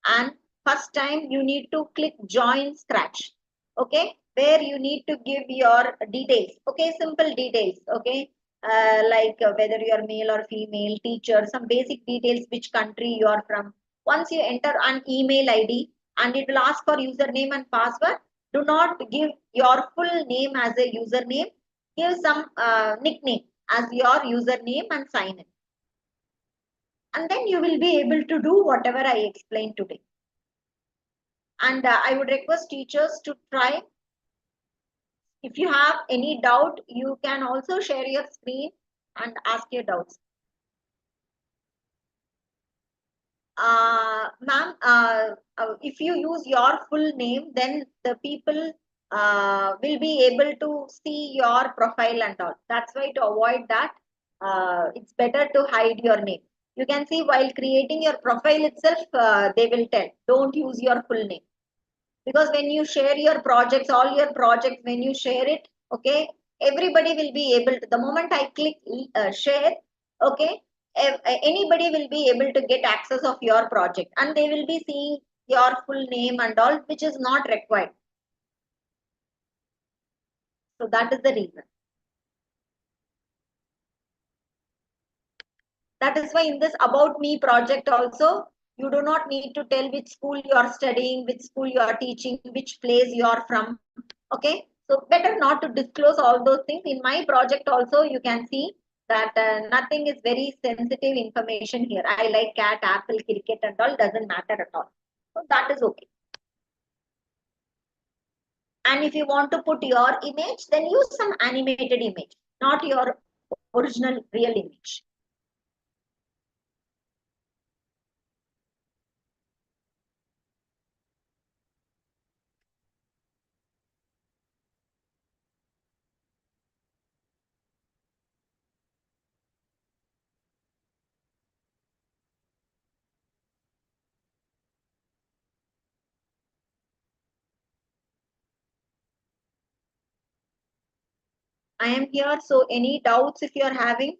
And first time you need to click join Scratch. Okay, where you need to give your details. Okay, simple details. Okay, like whether you are male or female, teacher, some basic details, which country you are from. Once you enter an email ID and it will ask for username and password, do not give your full name as a username. Give some nickname as your username and sign in. And then you will be able to do whatever I explained today. And I would request teachers to try. If you have any doubt, you can also share your screen and ask your doubts. Ma'am, if you use your full name, then the people will be able to see your profile and all. That's why, to avoid that, it's better to hide your name. You can see while creating your profile itself, they will tell, don't use your full name. Because when you share your projects, all your projects, when you share it, okay, everybody will be able to, the moment I click share, okay, anybody will be able to get access of your project and they will be seeing your full name and all, which is not required. So that is the reason. That is why in this about me project also, you do not need to tell which school you are studying, which school you are teaching, which place you are from. Okay, so better not to disclose all those things. In my project also, you can see that nothing is very sensitive information here. I like cat, apple, cricket and all, doesn't matter at all. So that is okay. And if you want to put your image, then use some animated image, not your original real image. I am here. So any doubts if you are having?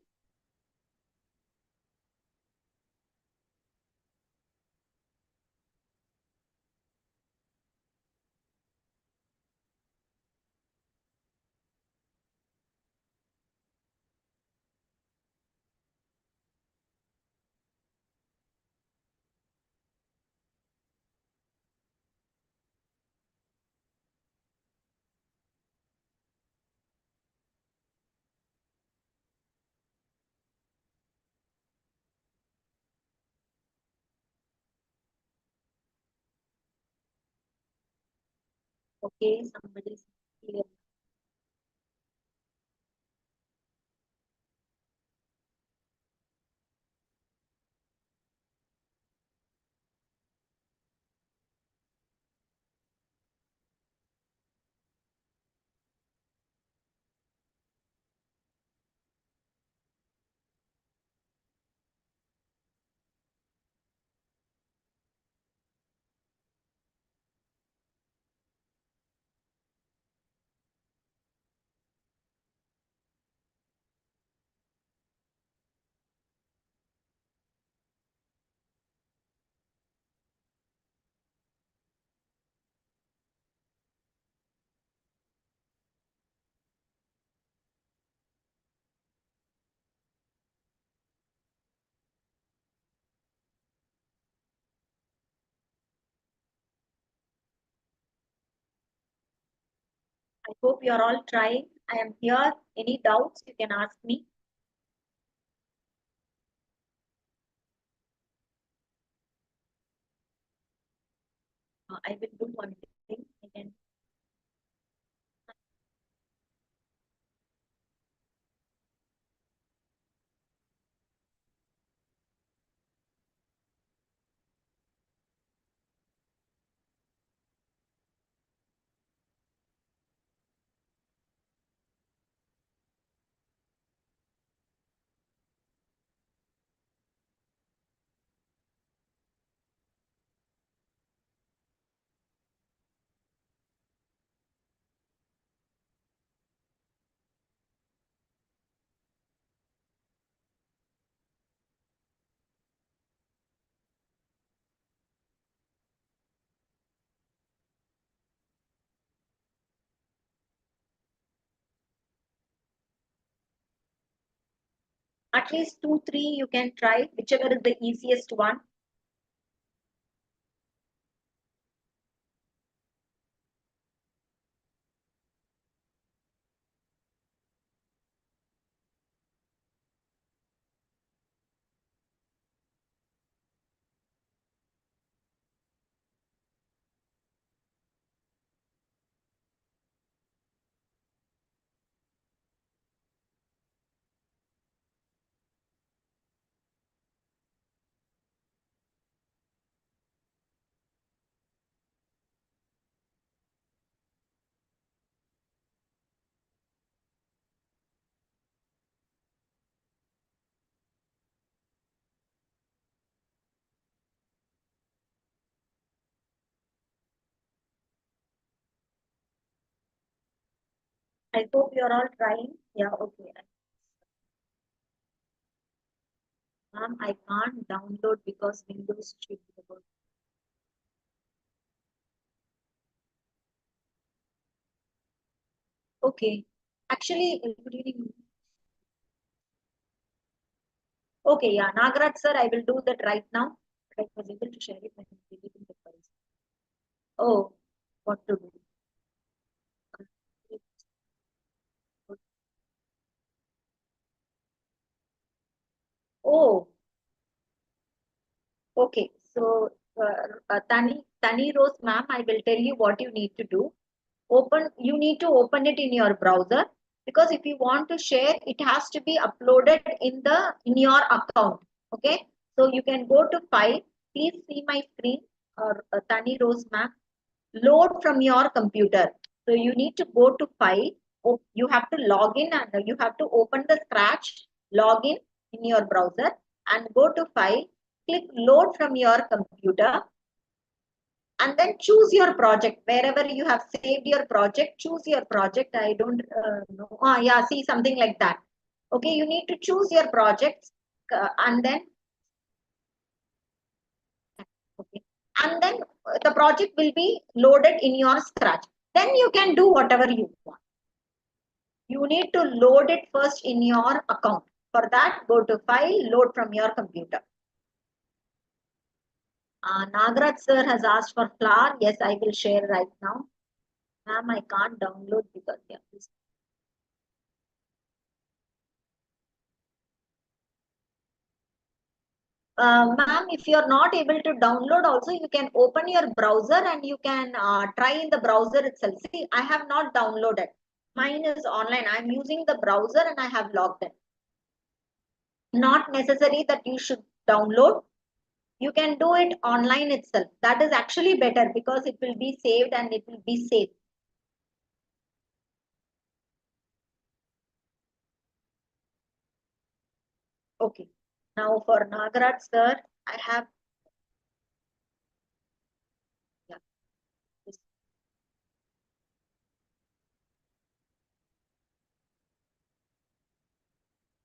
Okay, somebody's clear. I hope you are all trying. I am here. Any doubts, you can ask me. I will do one thing. I can At least 2, 3 you can try, whichever is the easiest one. I hope you're all trying. Yeah, okay. Ma'am, I can't download because Windows chip. Okay. Actually, good evening. Okay, yeah, Nagaraj sir, I will do that right now. I was able to share it when I'm deleting the files. Oh, what to do? Oh, okay. So, Tani Rose ma'am, I will tell you what you need to do. You need to open it in your browser, because if you want to share, it has to be uploaded in your account. Okay. So you can go to file. Please see my screen, or Tani Rose ma'am. Load from your computer. So you need to go to file. You have to log in and you have to open the Scratch, log in your browser and go to file, click load from your computer, and then choose your project. Wherever you have saved your project, choose your project. I don't know. Oh, yeah, see something like that. Okay, you need to choose your projects and then okay, and then the project will be loaded in your Scratch. Then you can do whatever you want. You need to load it first in your account. For that, go to file, load from your computer. Nagaraj sir has asked for flower. Yes, I will share right now. Ma'am, I can't download because yeah, please. Ma'am, if you're not able to download also, you can open your browser and you can try in the browser itself. See, I have not downloaded. Mine is online. I'm using the browser and I have logged in. Not necessary that you should download. You can do it online itself. That is actually better because it will be saved and it will be safe. Okay. Now for Nagaraj sir, I have yeah.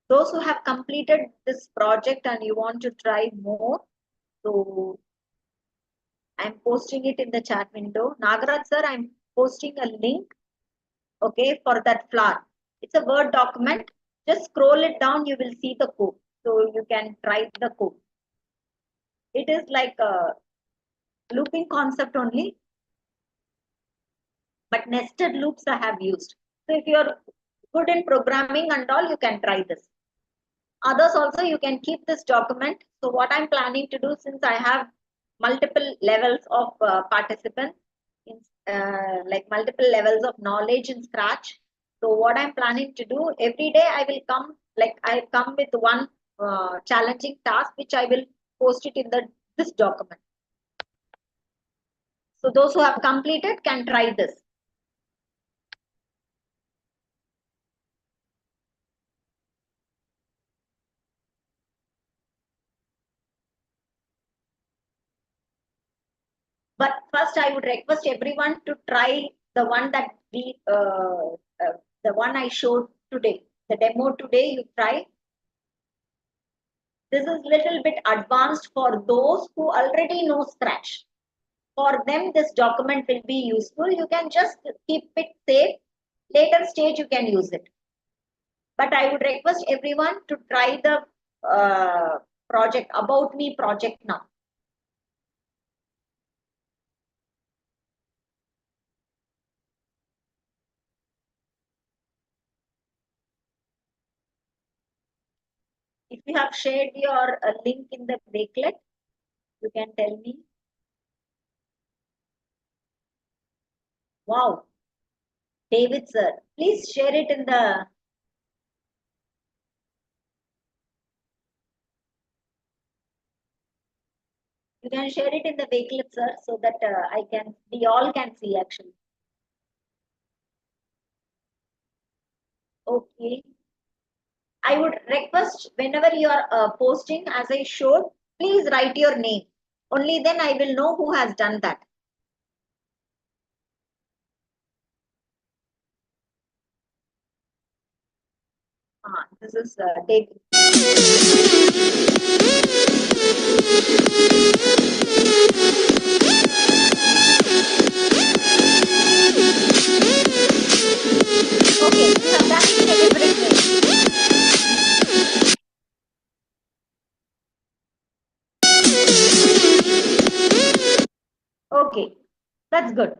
Those who have completed this project and you want to try more, so I'm posting it in the chat window. Nagaraj sir, I'm posting a link, okay, for that flower. It's a Word document. Just scroll it down, you will see the code. So you can try the code. It is like a looping concept only, but nested loops I have used. So if you're good in programming and all, you can try this. Others also, you can keep this document. So what I'm planning to do, since I have multiple levels of participants, in, like multiple levels of knowledge in Scratch. So what I'm planning to do, every day I will come, like I come with one challenging task, which I will post it in this document. So those who have completed can try this. But first, I would request everyone to try the one that the one I showed today, the demo today. You try. This is little bit advanced for those who already know Scratch. For them, this document will be useful. You can just keep it safe. Later stage, you can use it. But I would request everyone to try the project, About Me project now. If you have shared your link in the Wakelet, you can tell me. Wow, David sir, please share it in the. You can share it in the Wakelet, sir, so that we all can see actually. Okay. I would request whenever you are posting, as I showed, please write your name. Only then I will know who has done that. This is David. Okay, you have done it in a different way. Okay, that's good.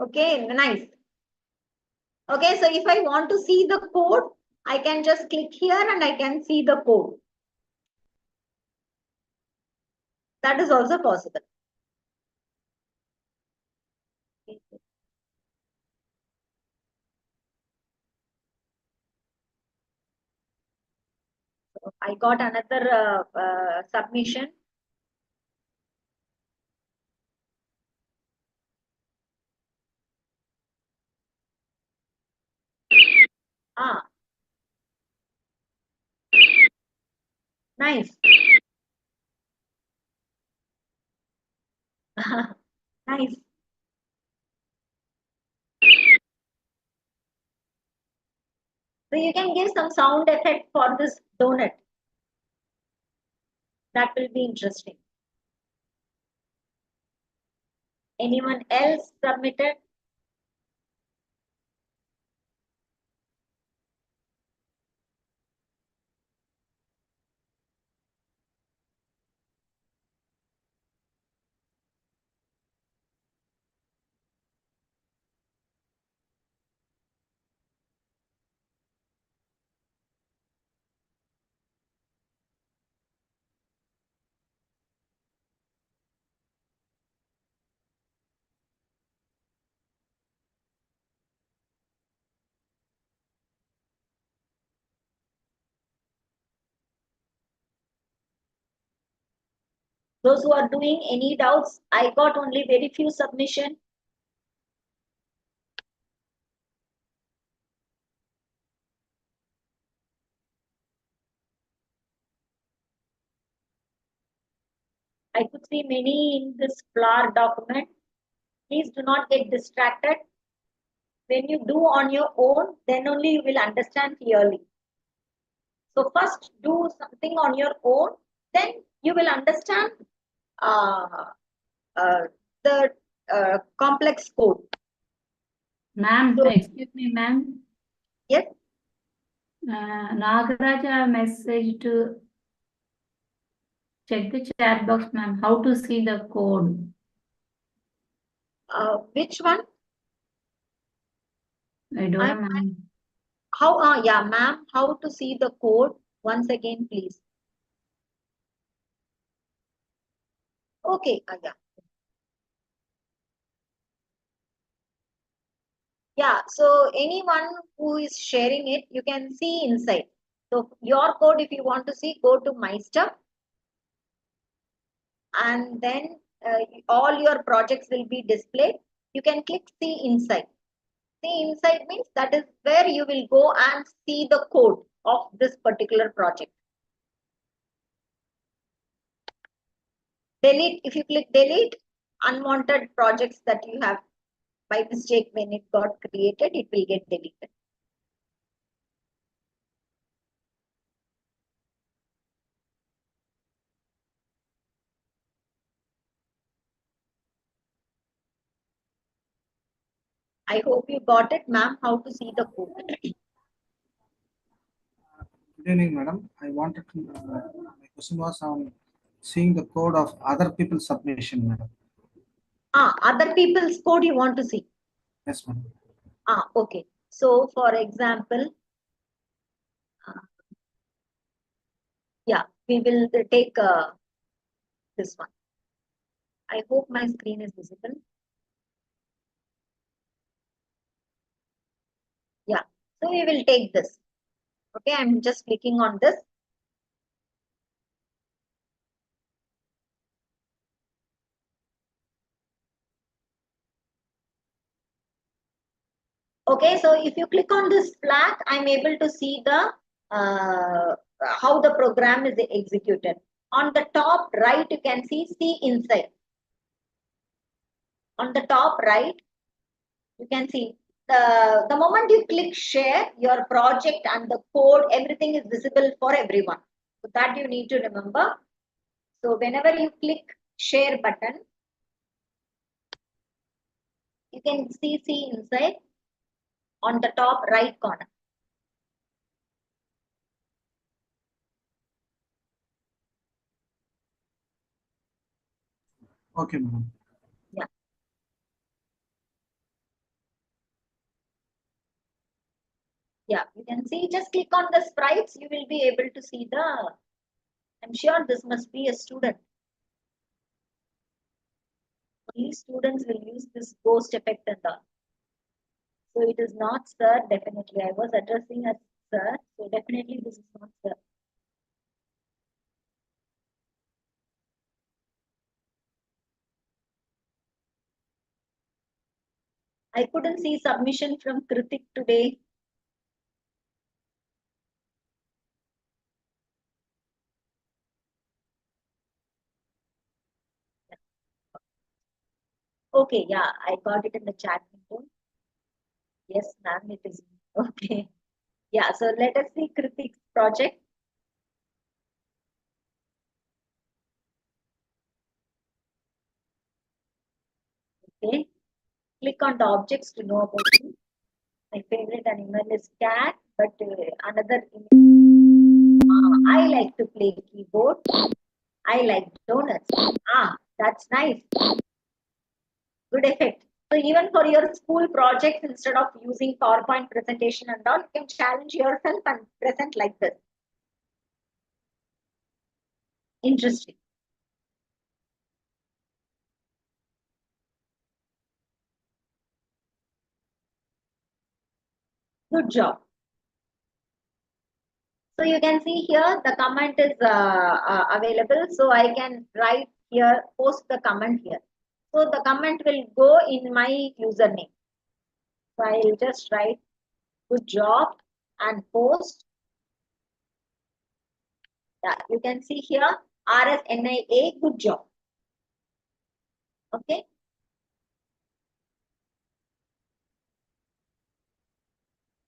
Okay, nice. Okay, so if I want to see the code, I can just click here and I can see the code. That is also possible. So I got another submission. Ah, nice. Nice. So you can give some sound effect for this donut. That will be interesting. Anyone else submitted? Those who are doing, any doubts? I got only very few submission. I could see many in this flower document. Please do not get distracted. When you do on your own, then only you will understand clearly. So first do something on your own, then you will understand uh, the complex code. Ma'am, So- excuse me, ma'am. Yes, Nagaraja message to check the chat box, ma'am. How to see the code? which one? I don't know, I'm- ma'am. How, yeah, ma'am, how to see the code? Once again, please. Okay, yeah. Yeah, so anyone who is sharing it, you can see inside. So your code, if you want to see, go to My Stuff. And then all your projects will be displayed. You can click See Inside. See Inside means that is where you will go and see the code of this particular project. Delete, if you click delete, unwanted projects that you have by mistake when it got created, it will get deleted. I hope you got it, ma'am, how to see the code. Good evening, madam. I wanted to, my question was on seeing the code of other people's submission, madam. Other people's code you want to see. Yes, madam. Okay. So for example, yeah, we will take this one. I hope my screen is visible. Yeah, so we will take this. Okay, I'm just clicking on this. Okay, so if you click on this flag, I'm able to see the how the program is executed. On the top right, you can see inside. On the top right, you can see the moment you click share, your project and the code, everything is visible for everyone. So that you need to remember. So whenever you click share button, you can see inside on the top right corner. Okay, madam. Yeah. Yeah, you can see, just click on the sprites, you will be able to see I'm sure this must be a student. Only students will use this ghost effect and all. So it is not sir, definitely. I was addressing as sir, so definitely this is not sir. I couldn't see submission from Kritik today. Okay, yeah, I got it in the chat window. Yes, ma'am, it is. Okay. Yeah, so let us see Kritik's project. Okay. Click on the objects to know about it. My favorite animal is cat, but another. I like to play keyboard. I like donuts. That's nice. Good effect. So even for your school projects, instead of using PowerPoint presentation and all, you can challenge yourself and present like this. Interesting. Good job. So you can see here the comment is available. So I can write here, post the comment here. So the comment will go in my username. So I'll just write good job and post. Yeah, you can see here RSNIA, good job. Okay.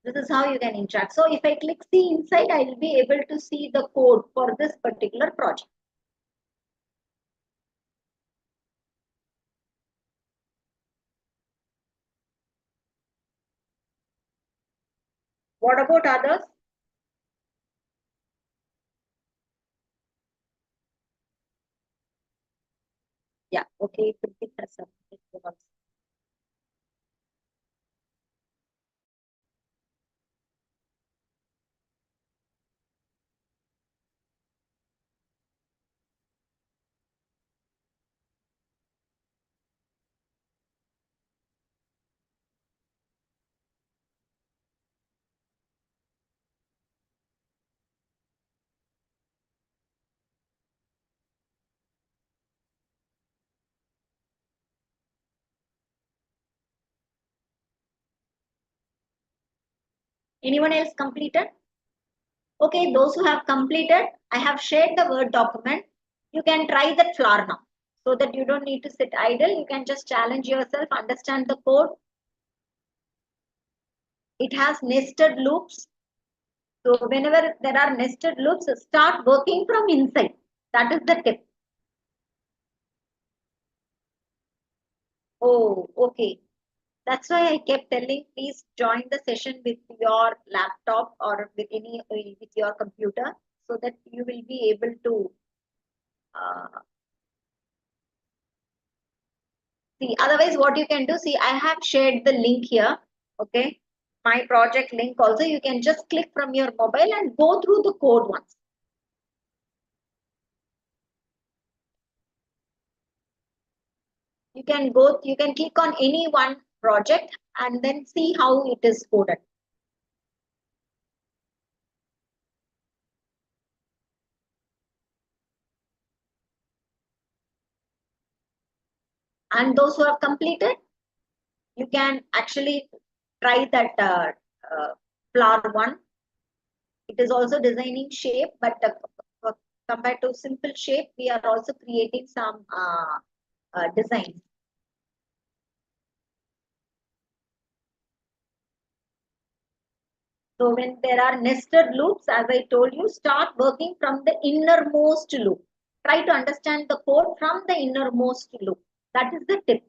This is how you can interact. So if I click see inside, I will be able to see the code for this particular project. What about others? Yeah, okay. Kritik has submitted also. Anyone else completed? Okay, those who have completed, I have shared the Word document. You can try that floor now. So that you don't need to sit idle. You can just challenge yourself, understand the code. It has nested loops. So whenever there are nested loops, start working from inside. That is the tip. Oh, okay. That's why I kept telling, please join the session with your laptop or with with your computer, so that you will be able to see. Otherwise, what you can do, see, I have shared the link here. Okay, my project link also. You can just click from your mobile and go through the code once. You can click on any one project and then see how it is coded. And those who have completed, you can actually try that flower one. It is also designing shape, but compared to simple shape, we are also creating some designs. So when there are nested loops, as I told you, start working from the innermost loop. Try to understand the code from the innermost loop. That is the tip.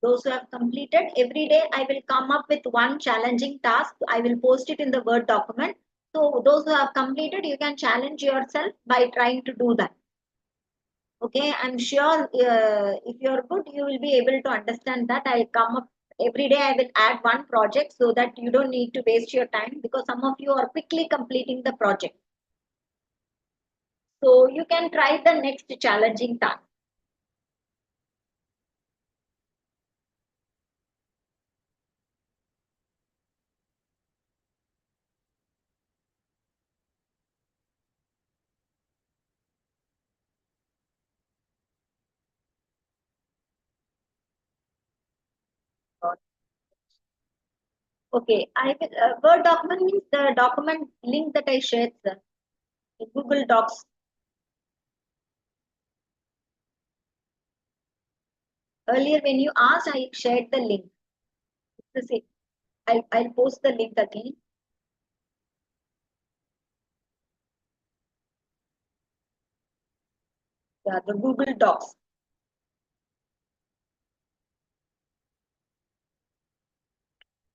Those who have completed, every day I will come up with one challenging task. I will post it in the Word document. So those who have completed, you can challenge yourself by trying to do that. Okay, I'm sure if you're good, you will be able to understand that. I'll come up every day. I will add one project so that you don't need to waste your time, because some of you are quickly completing the project. So you can try the next challenging task. Okay, I will, Word document means the document link that I shared, sir, in Google Docs. Earlier when you asked, I shared the link. This is it. I'll post the link again. Yeah, the Google Docs.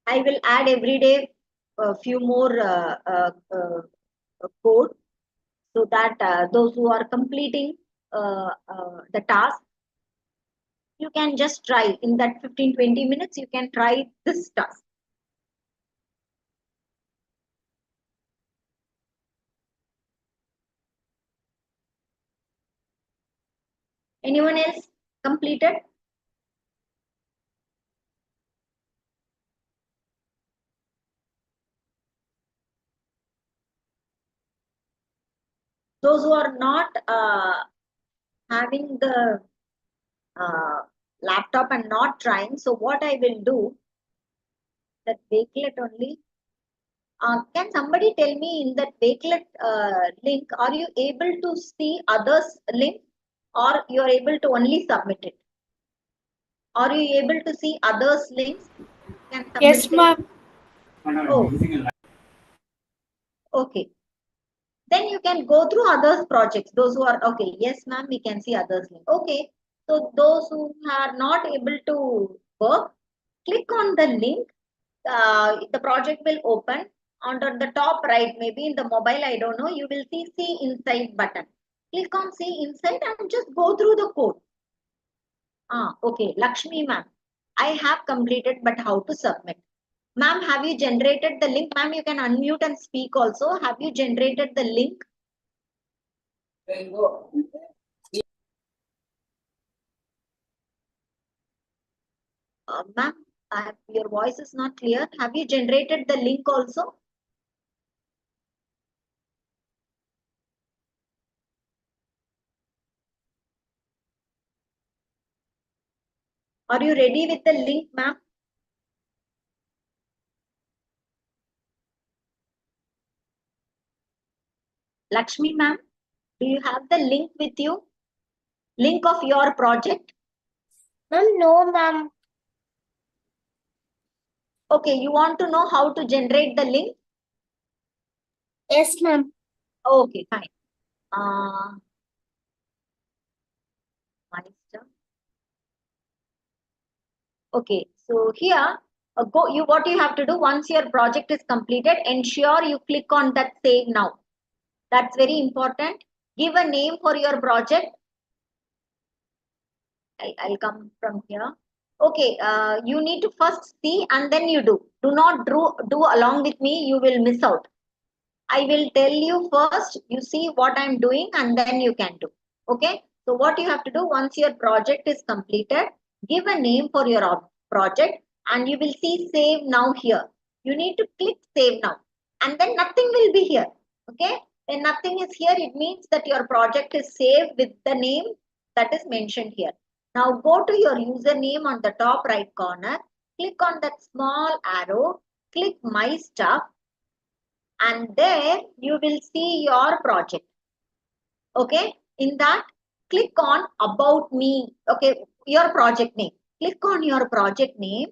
I will add every day a few more code, so that those who are completing the task, you can just try in that 15-20 minutes, you can try this task. Anyone else completed? Those who are not having the laptop and not trying, so what I will do, that Wakelet only. Can somebody tell me in that Wakelet link, are you able to see others' link, or you are able to only submit it? Are you able to see others' links? Can Yes, somebody ma'am. Oh, okay. Then you can go through others' projects. Those who are okay, yes, ma'am, we can see others' link. Okay. So those who are not able to work, click on the link. The project will open. Under the top right, maybe in the mobile, I don't know, you will see inside button. Click on see inside and just go through the code. Okay, Lakshmi ma'am, I have completed, but how to submit? Ma'am, have you generated the link? Ma'am, you can unmute and speak also. Have you generated the link? Ma'am, your voice is not clear. Have you generated the link also? Are you ready with the link, ma'am? Lakshmi, ma'am, do you have the link with you? Link of your project? Ma'am, no, ma'am. Okay, you want to know how to generate the link? Yes, ma'am. Okay, fine. Uh, my stuff. Okay, so here, what you have to do once your project is completed, ensure you click on that save now. That's very important. Give a name for your project. I'll come from here. Okay, you need to first see and then you do. Do not do along with me, you will miss out. I will tell you first, you see what I'm doing and then you can do. Okay, so what you have to do once your project is completed, give a name for your project and you will see save now here. You need to click save now and then nothing will be here. Okay, when nothing is here, it means that your project is saved with the name that is mentioned here. Now go to your username on the top right corner, click on that small arrow, click my stuff and there you will see your project. Okay, in that click on about me. Okay, your project name. Click on your project name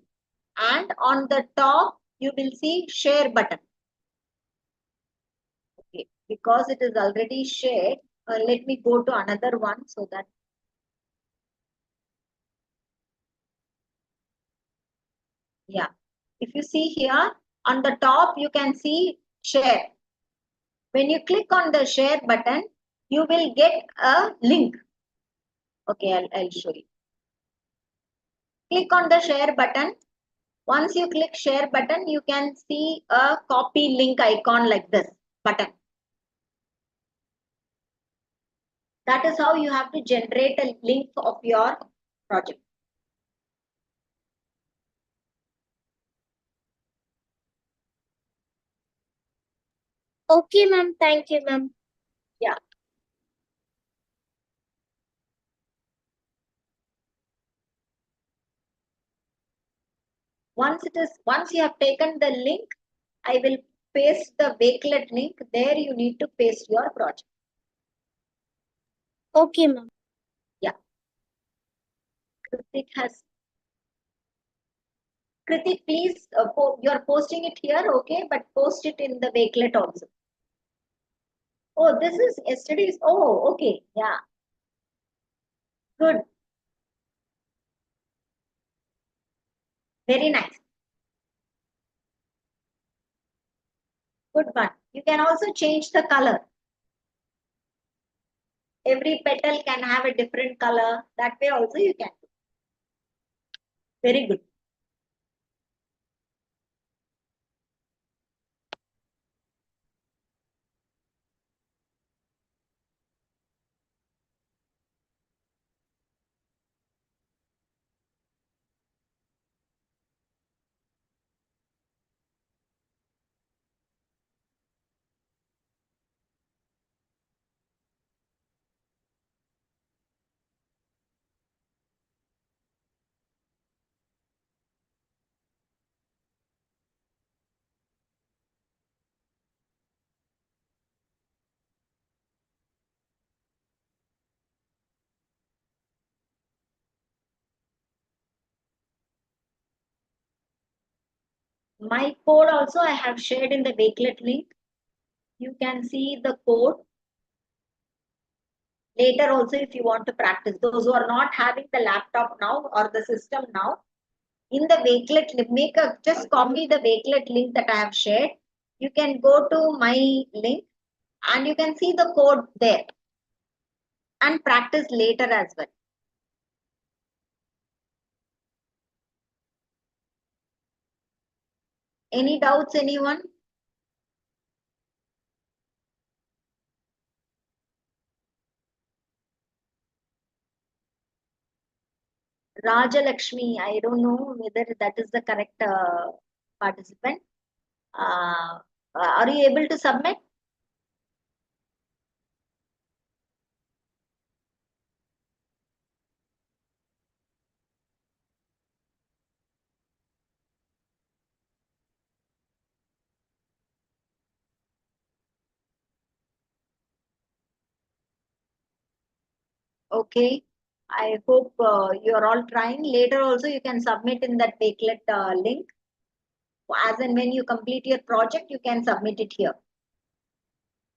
and on the top you will see share button. Okay, because it is already shared, let me go to another one so that yeah, if you see here on the top you can see share. When you click on the share button, you will get a link. Okay, I'll show you. Click on the share button. Once you click share button, you can see a copy link icon like this button. That is how you have to generate a link of your project. Okay, ma'am. Thank you, ma'am. Yeah. Once you have taken the link, I will paste the Wakelet link. There you need to paste your project. Okay, ma'am. Yeah. Kritik, please, you're posting it here, okay? But post it in the Wakelet also. Oh, this is yesterday's. Oh, okay. Yeah. Good. Very nice. Good one. You can also change the color. Every petal can have a different color. That way also you can do. Very good. My code also I have shared in the Wakelet link. You can see the code. Later also if you want to practice. Those who are not having the laptop now or the system now, in the Wakelet, just copy the Wakelet link that I have shared. You can go to my link and you can see the code there and practice later as well. Any doubts, anyone? Rajalakshmi, I don't know whether that is the correct participant. Are you able to submit? Okay. I hope you are all trying. Later also you can submit in that Wakelet link. As and when you complete your project, you can submit it here.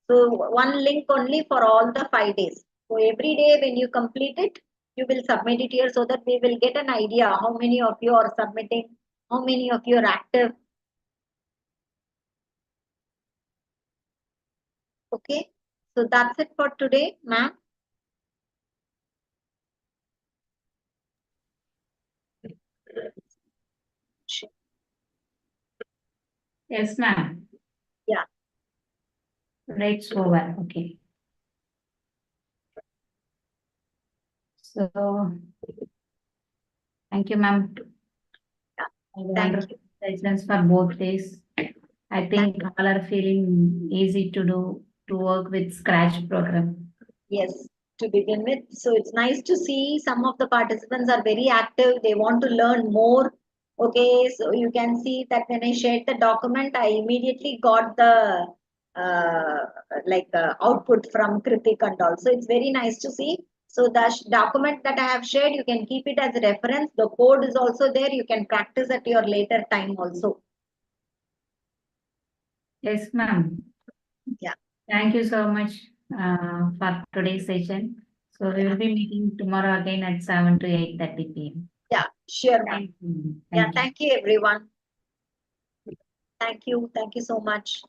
So one link only for all the 5 days. So every day when you complete it, you will submit it here so that we will get an idea how many of you are submitting, how many of you are active. Okay. So that's it for today, ma'am. Yes, ma'am. Yeah. It's over. Okay. So, thank you, ma'am. Yeah. Thank Thank you. Sessions for both days. I think all are feeling easy to work with Scratch program. Yes, to begin with. So it's nice to see some of the participants are very active. They want to learn more. Okay, so you can see that when I shared the document, I immediately got the output from Kritik and all. So it's very nice to see. So the document that I have shared, you can keep it as a reference. The code is also there. You can practice at your later time also. Yes, ma'am. Yeah. Thank you so much for today's session. So we will be meeting tomorrow again at 7 to 8:30 p.m. Yeah, sure, ma'am. Thank you. Yeah, thank you, everyone. Thank you. Thank you so much.